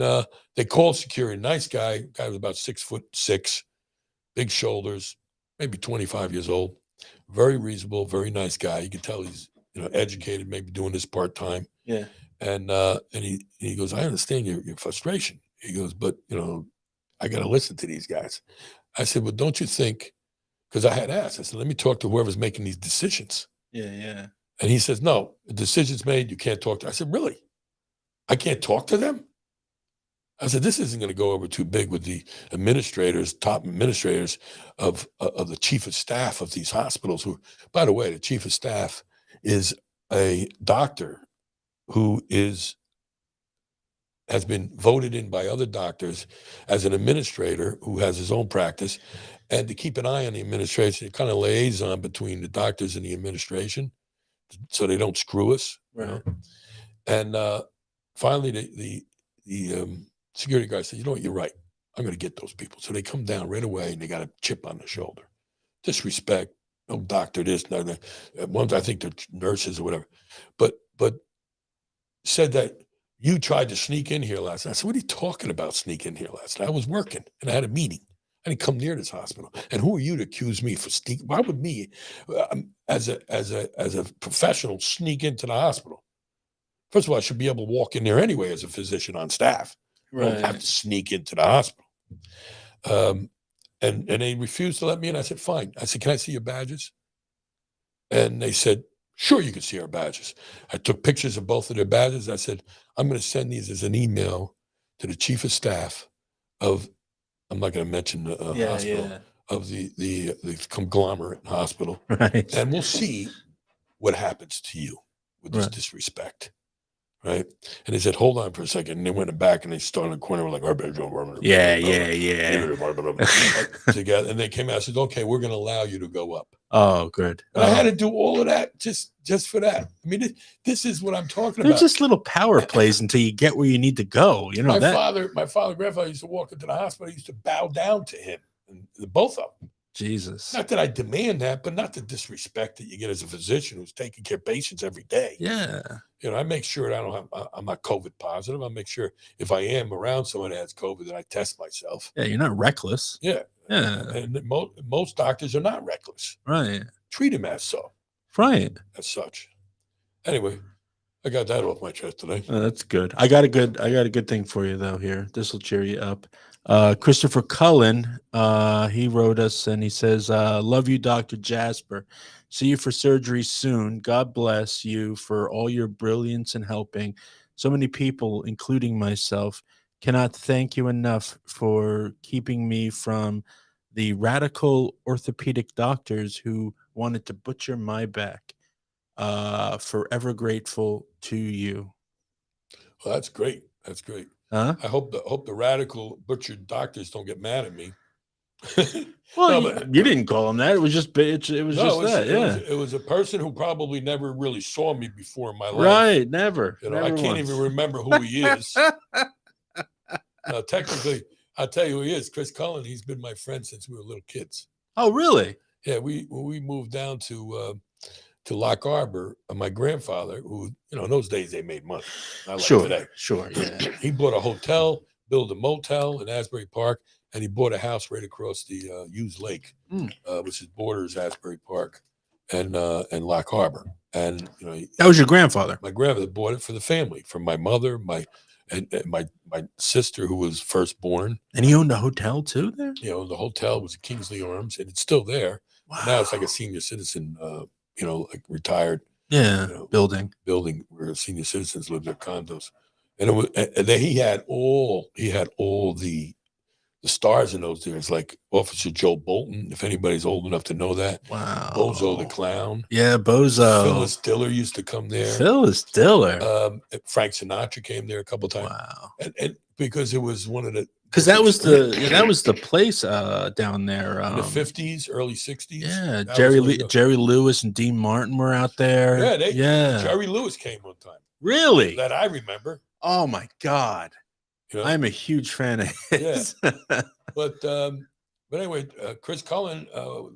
A: they called security. Nice guy. Guy was about 6'6", big shoulders, maybe 25 years old. Very reasonable, very nice guy. You can tell he's, you know, educated, maybe doing this part-time.
B: Yeah.
A: And he goes, I understand your frustration. He goes, but, you know, I got to listen to these guys. I said, well, don't you think, because I had asked, I said, let me talk to whoever's making these decisions.
B: Yeah.
A: And he says, no, the decision's made. You can't talk to. I said, really? I can't talk to them? I said, this isn't going to go over too big with the administrators, top administrators of the chief of staff of these hospitals. Who, by the way, the chief of staff is a doctor who has been voted in by other doctors as an administrator who has his own practice, and to keep an eye on the administration, kind of liaison between the doctors and the administration, so they don't screw us.
B: Right.
A: You know? And finally, the security guy said, "You know what? You're right. I'm going to get those people." So they come down right away, and they got a chip on the shoulder. Disrespect. No doctor this, no that. Ones I think they're nurses or whatever, but said that you tried to sneak in here last night. I said, "What are you talking about? Sneak in here last night? I was working and I had a meeting. I didn't come near this hospital. And who are you to accuse me for sneaking? Why would me, as a professional, sneak into the hospital? First of all, I should be able to walk in there anyway as a physician on staff. I don't have to sneak into the hospital." And they refused to let me in. I said, "Fine." I said, "Can I see your badges?" And they said, "Sure, you can see our badges." I took pictures of both of their badges. I said, "I'm going to send these as an email to the chief of staff of," I'm not going to mention the hospital, of the conglomerate hospital.
B: Right.
A: "And we'll see what happens to you with this disrespect." Right. And they said, "Hold on for a second." And they went back and they stood in the corner, like,
B: Yeah.
A: together. And they came out and said, "Okay, we're going to allow you to go up."
B: Oh, good.
A: And I had to do all of that just for that. I mean, this is what I'm talking
B: They're
A: about.
B: just little power plays until you get where you need to go. You know,
A: my grandfather used to walk into the hospital. I used to bow down to him, and both of them.
B: Jesus.
A: Not that I demand that, but not the disrespect that you get as a physician who's taking care of patients every day.
B: Yeah.
A: You know, I make sure that I'm not COVID positive. I make sure if I am around someone that has COVID, that I test myself.
B: Yeah, you're not reckless.
A: Yeah.
B: Yeah.
A: And most doctors are not reckless.
B: Right.
A: Treat them as so.
B: Right.
A: As such. Anyway, I got that off my chest today.
B: That's good. I got a good thing for you though here. This will cheer you up. Christopher Cullen, he wrote us and he says, "Love you, Dr. Jasper. See you for surgery soon. God bless you for all your brilliance and helping so many people, including myself. Cannot thank you enough for keeping me from the radical orthopedic doctors who wanted to butcher my back. Forever grateful to you."
A: Well, that's great. That's great.
B: Huh?
A: I hope the radical butchered doctors don't get mad at me.
B: Well,
A: No,
B: you didn't call him that. It was just that. Yeah.
A: It was a person who probably never really saw me before in my life.
B: Right. Never.
A: You know,
B: Never
A: I can't even remember who he is. Technically, I'll tell you who he is. Chris Cullen. He's been my friend since we were little kids.
B: Oh, really?
A: Yeah. When we moved down to Lock Harbor, my grandfather, who, you know, in those days they made money. Not like today.
B: Sure. Yeah.
A: He bought a hotel, built a motel in Asbury Park, and he bought a house right across the Hughes Lake, which is borders Asbury Park and Lock Harbor. And you know,
B: That was your grandfather.
A: My grandfather bought it for the family, for my mother, my sister who was first born.
B: And he owned a hotel too there?
A: You know, the hotel was Kingsley Arms, and it's still there. Wow. Now it's like a senior citizen, you know, like retired.
B: Yeah,
A: you know,
B: building
A: where senior citizens live, their condos. And it was, and then he had all the stars in those days, like Officer Joe Bolton, if anybody's old enough to know that.
B: Wow.
A: Bozo the Clown.
B: Yeah, Bozo.
A: Phyllis Diller used to come there.
B: Phyllis Diller.
A: Frank Sinatra came there a couple times.
B: Wow.
A: And because it was one of the,
B: because that was the place down there
A: in the 50s, early 60s.
B: Yeah, Jerry Lewis and Dean Martin were out there.
A: Yeah, Jerry Lewis came one time.
B: Really?
A: That I remember.
B: Oh my God. You know? I'm a huge fan of his.
A: Yeah. But anyway, Chris Cullen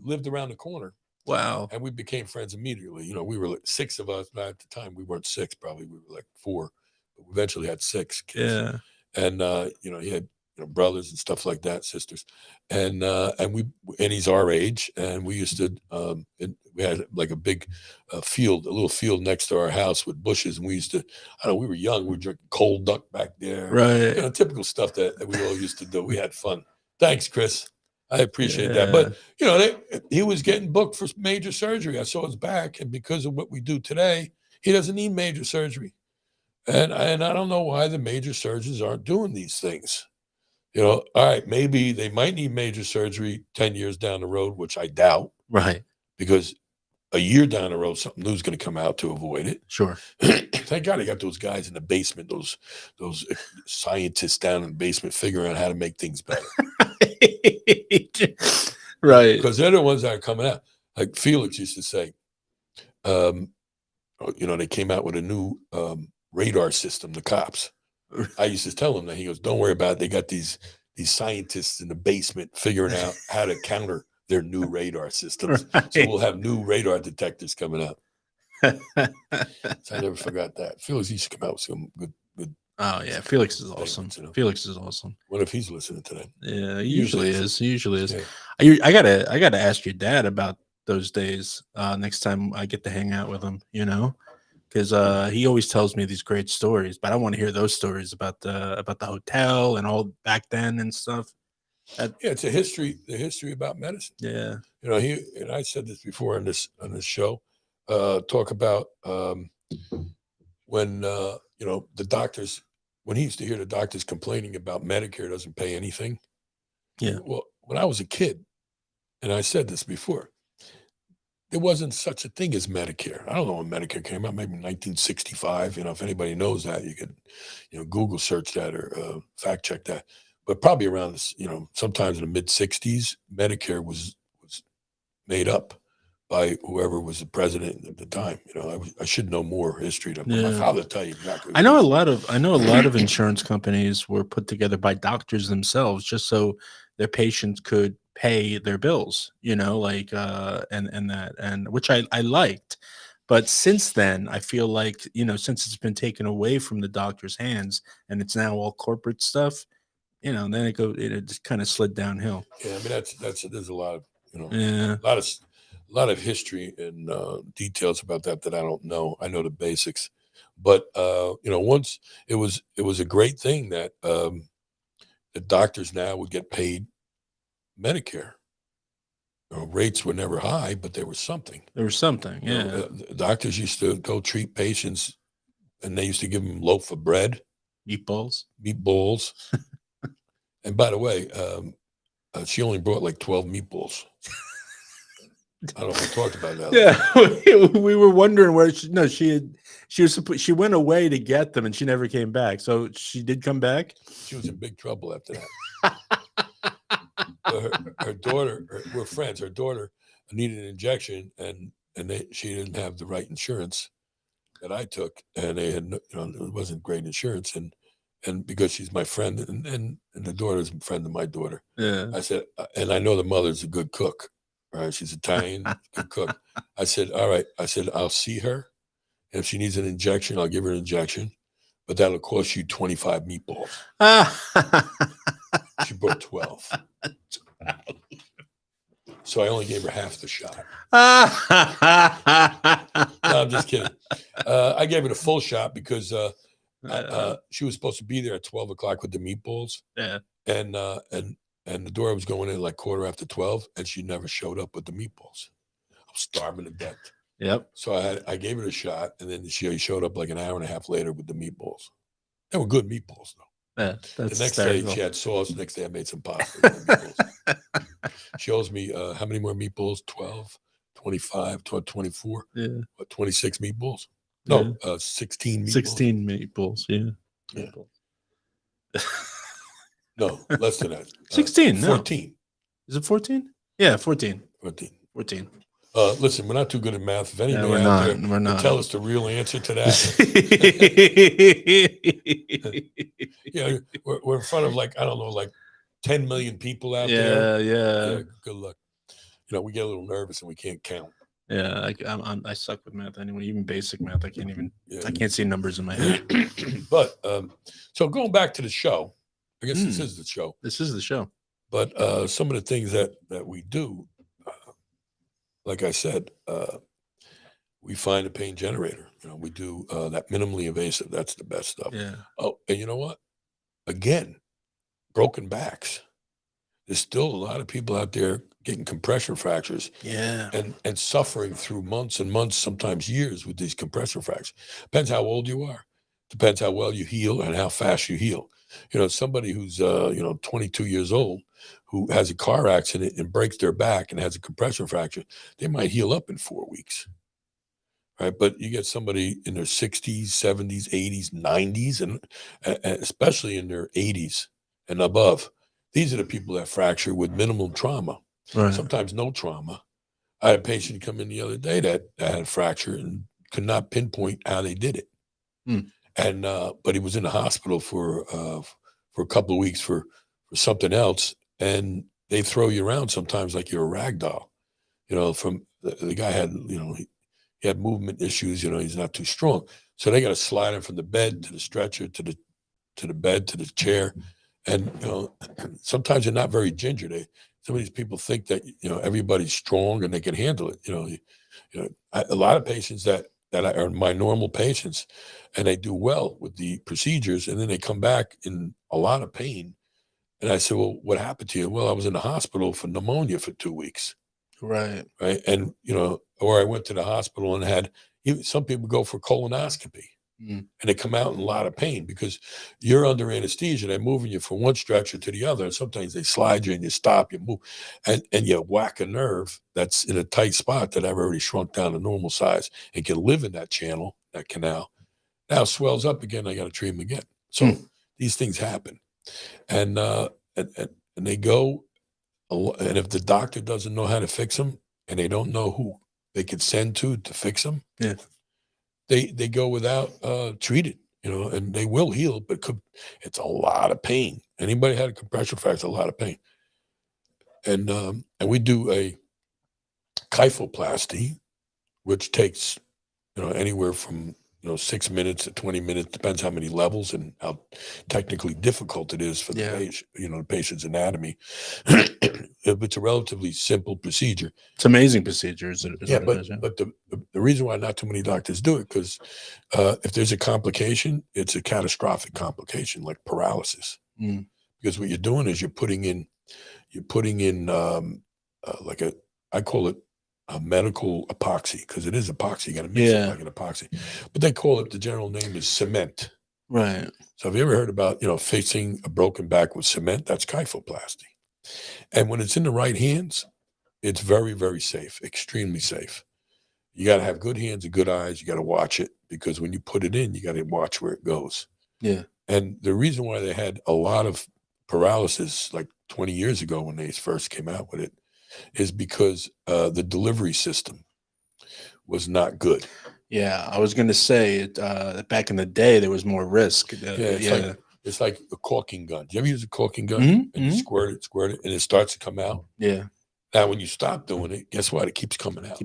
A: lived around the corner.
B: Wow.
A: And we became friends immediately. You know, we were like 6 of us, but at the time we weren't 6, probably we were like 4. But we eventually had 6 kids.
B: Yeah.
A: And you know, he had, you know, brothers and stuff like that, sisters. And he's our age, and we used to we had like a big field, a little field next to our house with bushes, and we used to, I don't know, we were young, we were drinking cold duck back there.
B: Right.
A: You know, typical stuff that we all used to do. We had fun. Thanks, Chris. I appreciate that. But, you know, he was getting booked for major surgery. I saw his back, and because of what we do today, he doesn't need major surgery. And I don't know why the major surgeons aren't doing these things. All right, maybe they might need major surgery 10 years down the road, which I doubt,
B: Right.
A: because a year down the road, something new is going to come out to avoid it.
B: Sure.
A: Thank God I got those guys in the basement, those scientists down in the basement figuring out how to make things better.
B: Right.
A: Because they're the ones that are coming out. Like Felix used to say, they came out with a new radar system, the cops. I used to tell him that. He goes, don't worry about it. They got these scientists in the basement figuring out how to counter their new radar systems.
B: Right.
A: So we'll have new radar detectors coming out. So I never forgot that. Felix used to come out with some good.
B: Oh yeah, Felix is awesome. Felix is awesome.
A: What if he's listening to that?
B: Yeah, he usually is. He usually is.
A: Yeah.
B: I gotta ask your dad about those days next time I get to hang out with him. Because he always tells me these great stories, but I want to hear those stories about the hotel and all back then and stuff.
A: It's a history. The history about medicine.
B: Yeah.
A: He and I said this before on this show. Talk about when the doctors, when he used to hear the doctors complaining about Medicare doesn't pay anything.
B: Yeah.
A: Well, when I was a kid, and I said this before, there wasn't such a thing as Medicare. I don't know when Medicare came out, maybe 1965. If anybody knows that, you could, Google search that or fact check that. But probably around this, sometimes in the mid 60s, Medicare was made up by whoever was the president at the time. I should know more history than my father tell you exactly.
B: I know a lot of insurance companies were put together by doctors themselves, just so their patients could pay their bills, and which I liked. But since then, I feel like, since it's been taken away from the doctor's hands and it's now all corporate stuff, then it just kind of slid downhill.
A: Yeah, I mean there's a lot of
B: a
A: lot of history and details about that I don't know. I know the basics, but once it was a great thing that the doctors now would get paid Medicare. Rates were never high, but there was something.
B: Yeah.
A: Doctors used to go treat patients, and they used to give them a loaf of bread,
B: meatballs.
A: And by the way, she only brought like 12 meatballs. I don't know if we talked about that.
B: Yeah, we were wondering where she went away to get them, and she never came back. So she did come back.
A: She was in big trouble after that. Her daughter, we're friends. Her daughter needed an injection, and she didn't have the right insurance that I took, and they had it wasn't great insurance, and because she's my friend, and the daughter's a friend of my daughter.
B: Yeah.
A: I said, and I know the mother's a good cook. Right, she's Italian, good cook. I said, all right. I said, I'll see her. And if she needs an injection, I'll give her an injection. But that'll cost you 25 meatballs. She brought 12. So I only gave her half the shot. No, I'm just kidding. I gave her the full shot because she was supposed to be there at 12 o'clock with the meatballs.
B: Yeah.
A: And the door was going in like 12:15, and she never showed up with the meatballs. I was starving to death.
B: Yep.
A: So I gave it a shot, and then she showed up like an hour and a half later with the meatballs. They were good meatballs, though.
B: Yeah,
A: the next day she had sauce. The next day I made some pasta with the meatballs. She owes me how many more meatballs? 12, 25, 24.
B: Yeah.
A: What, 26 meatballs? No, 16 meatballs.
B: 16 meatballs. Yeah.
A: No, less than that.
B: 16.
A: 14.
B: Is it 14? Yeah, 14.
A: 14. Listen, we're not too good at math. If anybody
B: we're not.
A: Tell us the real answer to that. We're in front of like, I don't know, like 10 million people out there.
B: Yeah.
A: Good luck. We get a little nervous and we can't count.
B: Yeah, I suck with math anyway. Even basic math, I can't even. Yeah. I can't see numbers in my head.
A: But so going back to the show, I guess this is the show.
B: This is the show.
A: But some of the things that we do, like I said, we find a pain generator. We do that minimally invasive. That's the best stuff.
B: Yeah.
A: Oh, and you know what? Again, broken backs. There's still a lot of people out there getting compression fractures.
B: Yeah.
A: And suffering through months and months, sometimes years, with these compression fractures. Depends how old you are. Depends how well you heal and how fast you heal. Somebody who's 22 years old who has a car accident and breaks their back and has a compression fracture, they might heal up in 4 weeks, right? But you get somebody in their 60s, 70s, 80s, 90s, and especially in their 80s and above. These are the people that fracture with minimal trauma,
B: Right.
A: sometimes no trauma. I had a patient come in the other day that had a fracture and could not pinpoint how they did it. And but he was in the hospital for a couple of weeks for something else, and they throw you around sometimes like you're a rag doll. From the guy had he had movement issues. He's not too strong, so they got to slide him from the bed to the stretcher to the bed to the chair, and sometimes they're not very ginger. Some of these people think that everybody's strong and they can handle it. A lot of patients that are my normal patients, and they do well with the procedures, and then they come back in a lot of pain. And I said, well, what happened to you? Well, I was in the hospital for pneumonia for 2 weeks.
B: Right.
A: Right. And, or I went to the hospital and had, some people go for colonoscopy and they come out in a lot of pain because you're under anesthesia. They're moving you from one stretcher to the other. And sometimes they slide you and you stop, you move, and you whack a nerve that's in a tight spot that I've already shrunk down to normal size and can live in that channel, that canal. Now swells up again. I got to treat them again. So these things happen. And they go, and if the doctor doesn't know how to fix them and they don't know who they could send to fix them, they go without treated, and they will heal, but it's a lot of pain. Anybody had a compression fracture, a lot of pain. And we do a kyphoplasty, which takes, anywhere from 6 minutes to 20 minutes, depends how many levels and how technically difficult it is for the patient, the patient's anatomy. It's a relatively simple procedure.
B: It's amazing procedure.
A: But the reason why not too many doctors do it, because if there's a complication, it's a catastrophic complication like paralysis. Because what you're doing is you're putting in I call it a medical epoxy, because it is epoxy. You got to mix it like an epoxy, but they call it, the general name is cement.
B: Right.
A: So have you ever heard about fixing a broken back with cement? That's kyphoplasty. And when it's in the right hands, it's very, very safe, extremely safe. You got to have good hands and good eyes. You got to watch it, because when you put it in, you got to watch where it goes.
B: Yeah.
A: And the reason why they had a lot of paralysis like 20 years ago when they first came out with it is because the delivery system was not good.
B: Yeah, I was going to say back in the day there was more risk.
A: It's like a caulking gun. Do you ever use a caulking gun and you squirt it, and it starts to come out?
B: Yeah.
A: Now, when you stop doing it, guess what? It keeps coming out.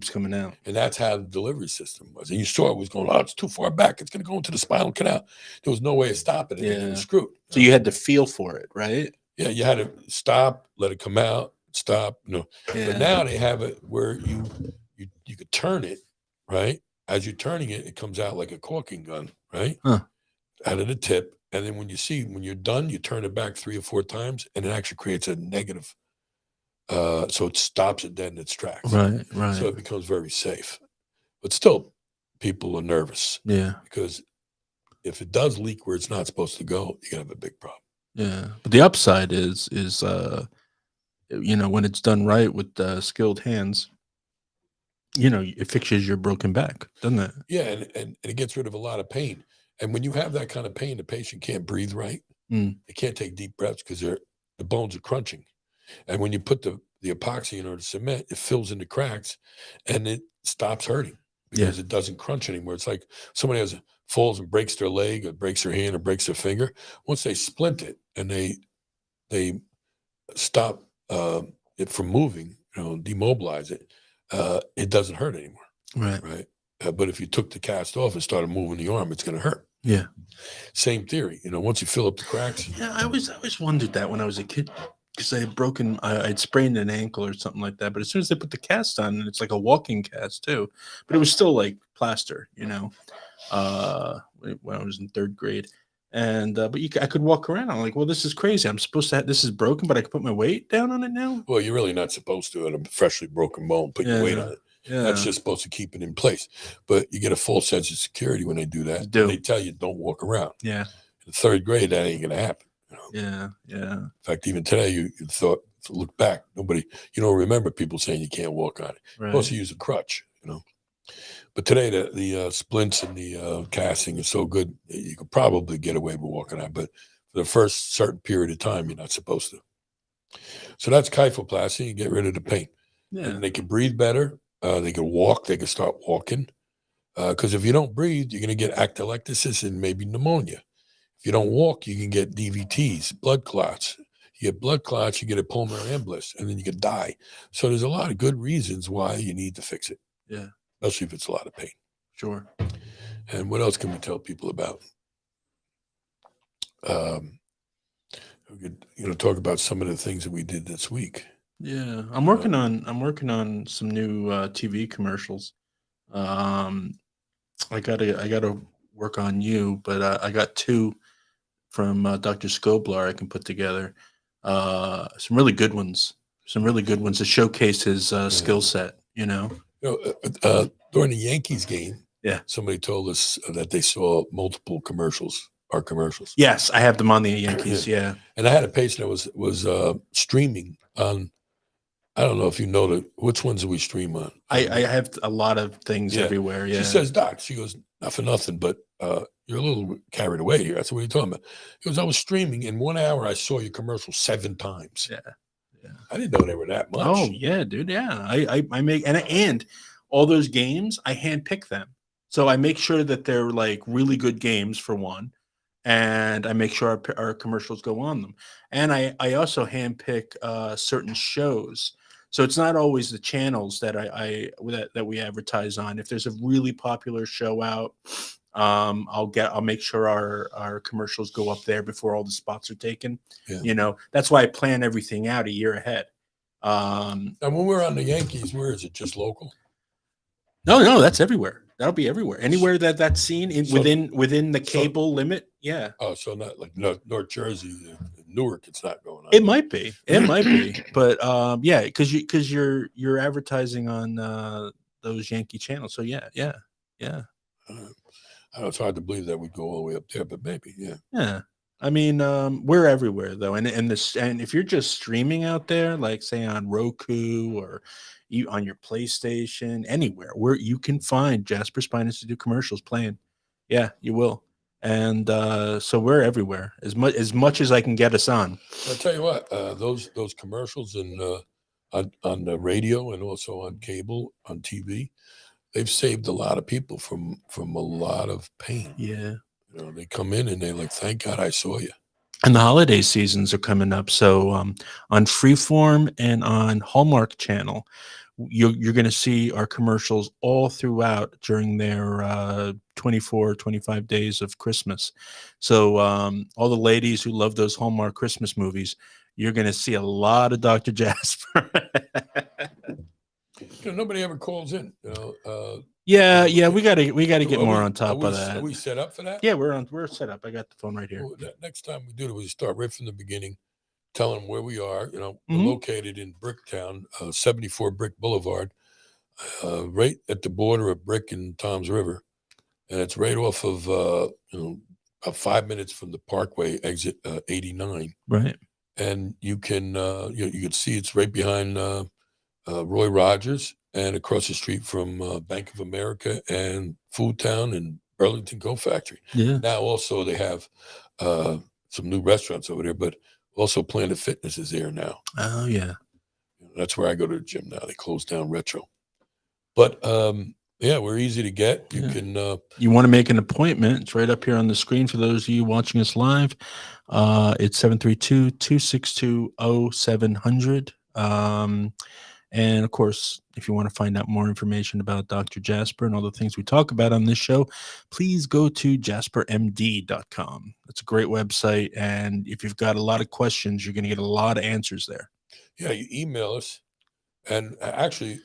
A: And that's how the delivery system was. And you saw it was going, it's too far back. It's going to go into the spinal canal. There was no way of stopping it. It was screwed.
B: So you had to feel for it, right?
A: Yeah, you had to stop, let it come out, stop. But now they have it where you could turn it, right? As you're turning it, it comes out like a caulking gun, right? Out of the tip. And then when you're done, you turn it back 3 or 4 times, and it actually creates a negative. So it stops it dead in its tracks.
B: Right.
A: So it becomes very safe. But still, people are nervous.
B: Yeah.
A: Because if it does leak where it's not supposed to go, you're gonna have a big problem.
B: Yeah. But the upside is when it's done right with skilled hands, it fixes your broken back, doesn't it?
A: Yeah, and it gets rid of a lot of pain. And when you have that kind of pain, the patient can't breathe right. They can't take deep breaths because the bones are crunching. And when you put the epoxy in or the cement, it fills in the cracks and it stops hurting because it doesn't crunch anymore. It's like somebody falls and breaks their leg or breaks their hand or breaks their finger. Once they splint it and they stop it from moving, demobilize it, it doesn't hurt anymore. Right. But if you took the cast off and started moving the arm, it's going to hurt.
B: Yeah.
A: Same theory. Once you fill up the cracks.
B: Yeah, I always wondered that when I was a kid, because I had I'd sprained an ankle or something like that. But as soon as they put the cast on, and it's like a walking cast too, but it was still like plaster, when I was in 3rd grade. And but I could walk around. I'm like, well, this is crazy. I'm supposed to this is broken, but I can put my weight down on it now.
A: Well, you're really not supposed to on a freshly broken bone put your weight on it. That's
B: Yeah.
A: just supposed to keep it in place. But you get a false sense of security when they do that.
B: You do.
A: And they tell you don't walk around.
B: Yeah.
A: In third grade, that ain't going to happen.
B: Yeah. Yeah.
A: In fact, even today, you thought, look back, you don't remember people saying you can't walk on it. You're supposed to use a crutch, But today, the splints and the casting is so good, you could probably get away with walking on it. But for the first certain period of time, you're not supposed to. So that's kyphoplasty. You get rid of the pain.
B: Yeah.
A: And they can breathe better. They can walk. They can start walking. Because if you don't breathe, you're going to get atelectasis and maybe pneumonia. If you don't walk, you can get DVTs, blood clots. You get blood clots, you get a pulmonary embolus, and then you could die. So there's a lot of good reasons why you need to fix it.
B: Yeah.
A: Especially if it's a lot of pain.
B: Sure.
A: And what else can we tell people about? We could, talk about some of the things that we did this week.
B: Yeah, I'm working on some new TV commercials. I gotta work on you, but I got two from Dr. Scobler I can put together. Some really good ones. To showcase his skill set.
A: During the Yankees game, somebody told us that they saw multiple commercials. Our commercials.
B: Yes, I have them on the Yankees. Yeah,
A: and I had a patient that was streaming on. I don't know if you know which ones do we stream on.
B: I have a lot of things everywhere. Yeah,
A: she says, "Doc," she goes, "Not for nothing, but you're a little carried away here." I said, "What are you talking about?" He goes, "I was streaming in 1 hour. I saw your commercial 7 times."
B: Yeah.
A: I didn't know they were that much.
B: Oh yeah, dude. Yeah, I make and all those games I handpick them, so I make sure that they're like really good games for one. And I make sure our commercials go on them. And I also handpick certain shows. So it's not always the channels that that we advertise on. If there's a really popular show out, I'll make sure our commercials go up there before all the spots are taken.
A: Yeah.
B: That's why I plan everything out a year ahead.
A: And when we're on the Yankees, where is it? Just local?
B: No, that's everywhere. That'll be everywhere. Anywhere that's seen within the cable limit. Yeah.
A: Oh, so not like North Jersey, Newark. It's not going on.
B: It might be, but yeah, because you're advertising on those Yankee channels. So yeah.
A: I know it's hard to believe that we'd go all the way up there, but maybe, yeah.
B: Yeah. I mean, we're everywhere though, and if you're just streaming out there, like say on Roku or on your PlayStation, anywhere where you can find Jasper Spine Institute commercials playing, yeah, you will. And so we're everywhere as much as I can get us on.
A: I'll tell you what, those commercials and on the radio and also on cable, on TV, they've saved a lot of people from a lot of pain.
B: Yeah.
A: They come in and they're like, "Thank God I saw you."
B: And the holiday seasons are coming up. So on Freeform and on Hallmark Channel, you're going to see our commercials all throughout during their 24, 25 days of Christmas. So all the ladies who love those Hallmark Christmas movies, you're going to see a lot of Dr. Jasper.
A: Nobody ever calls in.
B: Yeah, we gotta get more on top of that.
A: Are we set up for that?
B: Yeah, we're set up. I got the phone right here.
A: Well, next time we do it, we start right from the beginning, tell them where we are. We're located in Bricktown, 74 Brick Boulevard, right at the border of Brick and Toms River, and it's right off of about 5 minutes from the Parkway exit 89.
B: Right,
A: and you can see it's right behind Roy Rogers. And across the street from Bank of America and Food Town and Burlington Coat Factory.
B: Yeah.
A: Now also they have some new restaurants over there, but also Planet Fitness is there now.
B: Oh yeah.
A: That's where I go to the gym now. They closed down Retro. But yeah, we're easy to get. You can
B: you want to make an appointment, it's right up here on the screen for those of you watching us live. It's 732-262-0700. And of course, if you want to find out more information about Dr. Jasper and all the things we talk about on this show, please go to jaspermd.com. It's a great website. And if you've got a lot of questions, you're going to get a lot of answers there.
A: Yeah, you email us. And actually,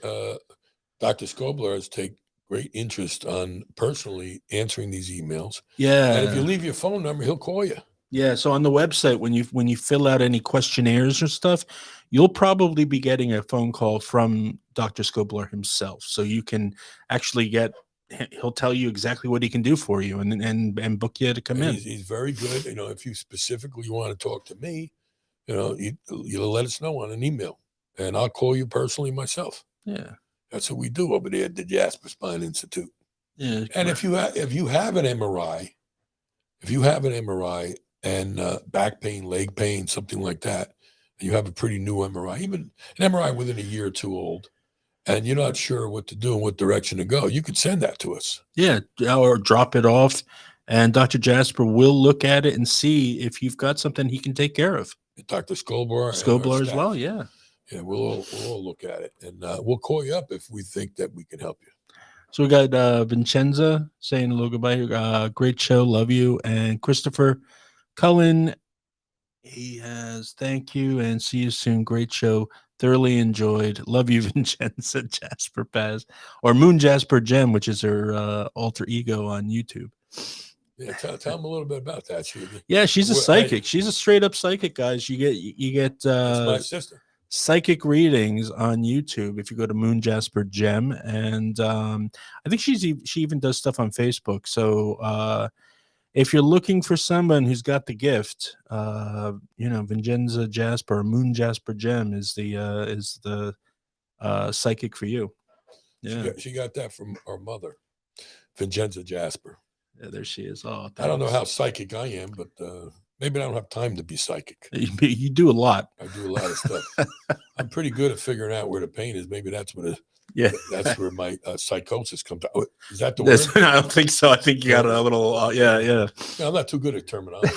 A: Dr. Scobler has taken great interest on personally answering these emails.
B: Yeah.
A: And if you leave your phone number, he'll call you.
B: Yeah, so on the website, when you fill out any questionnaires or stuff, you'll probably be getting a phone call from Dr. Scobler himself. So you can actually he'll tell you exactly what he can do for you and book you to come in.
A: He's very good. You know, if you specifically want to talk to me, you know, you'll let us know on an email, and I'll call you personally myself.
B: Yeah.
A: That's what we do over there at the Jasper Spine Institute.
B: Yeah.
A: And if you have an MRI, and back pain, leg pain, something like that, and you have a pretty new MRI, even an MRI within a year or two old, and you're not sure what to do and what direction to go, you could send that to us.
B: Yeah, or drop it off, and Dr. Jasper will look at it and see if you've got something he can take care of.
A: Dr. Scobler
B: as well, yeah.
A: Yeah, we'll all look at it, and we'll call you up if we think that we can help you.
B: So we got Vincenza saying hello, goodbye. Great show, love you. And Christopher Cullen, he has thank you and see you soon. Great show, thoroughly enjoyed. Love you, Vincenza Jasper Paz, or Moon Jasper Gem, which is her alter ego on YouTube.
A: Yeah, tell them a little bit about that.
B: She's a psychic. She's a straight up psychic, guys. You get
A: that's my sister.
B: Psychic readings on YouTube if you go to Moon Jasper Gem, and I think she even does stuff on Facebook. So if you're looking for someone who's got the gift, Vincenza Jasper or Moon Jasper Gem is the psychic for you. Yeah,
A: she got that from our mother, Vincenza Jasper.
B: Yeah, there she is. Oh, thanks.
A: I don't know how psychic I am, but maybe I don't have time to be psychic.
B: You do a lot.
A: I do a lot of stuff. I'm pretty good at figuring out where the pain is. Maybe that's what
B: Yeah,
A: that's where my psychosis comes out. Is that the word?
B: I don't think so. I think you got a little. Yeah.
A: I'm not too good at terminology.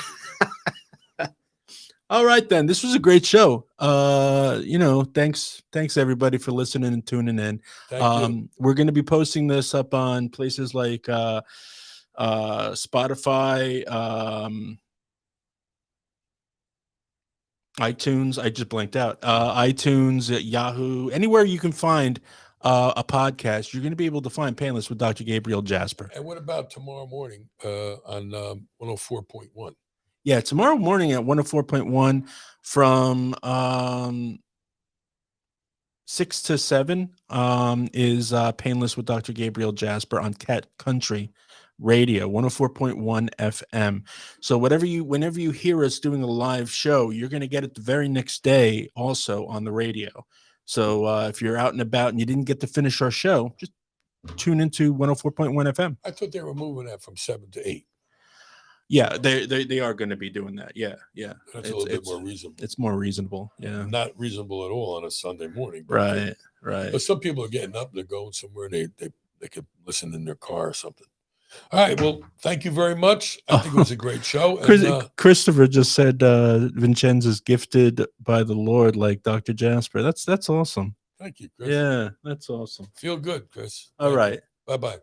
B: All right, then. This was a great show. Thanks everybody for listening and tuning in.
A: Thank you.
B: We're going to be posting this up on places like Spotify, iTunes. I just blanked out. iTunes, Yahoo, anywhere you can find a podcast, you're going to be able to find Painless with Dr. Gabriele Jasper.
A: And what about tomorrow morning on 104.1?
B: Yeah, tomorrow morning at 104.1 from 6 to 7 is Painless with Dr. Gabriele Jasper on Cat Country Radio, 104.1 FM. So whenever you hear us doing a live show, you're going to get it the very next day also on the radio. So if you're out and about and you didn't get to finish our show, just tune into 104.1 FM.
A: I thought they were moving that from 7 to 8.
B: Yeah, they are going to be doing that. Yeah.
A: That's a little bit more reasonable.
B: It's more reasonable. Yeah.
A: Not reasonable at all on a Sunday morning.
B: Right.
A: But some people are getting up, they're going somewhere, they could listen in their car or something. All right. Well, thank you very much. I think it was a great show. And,
B: Christopher just said Vincenza's gifted by the Lord like Dr. Jasper. That's awesome.
A: Thank you, Chris.
B: Yeah, that's awesome.
A: Feel good, Chris.
B: All right.
A: Bye-bye.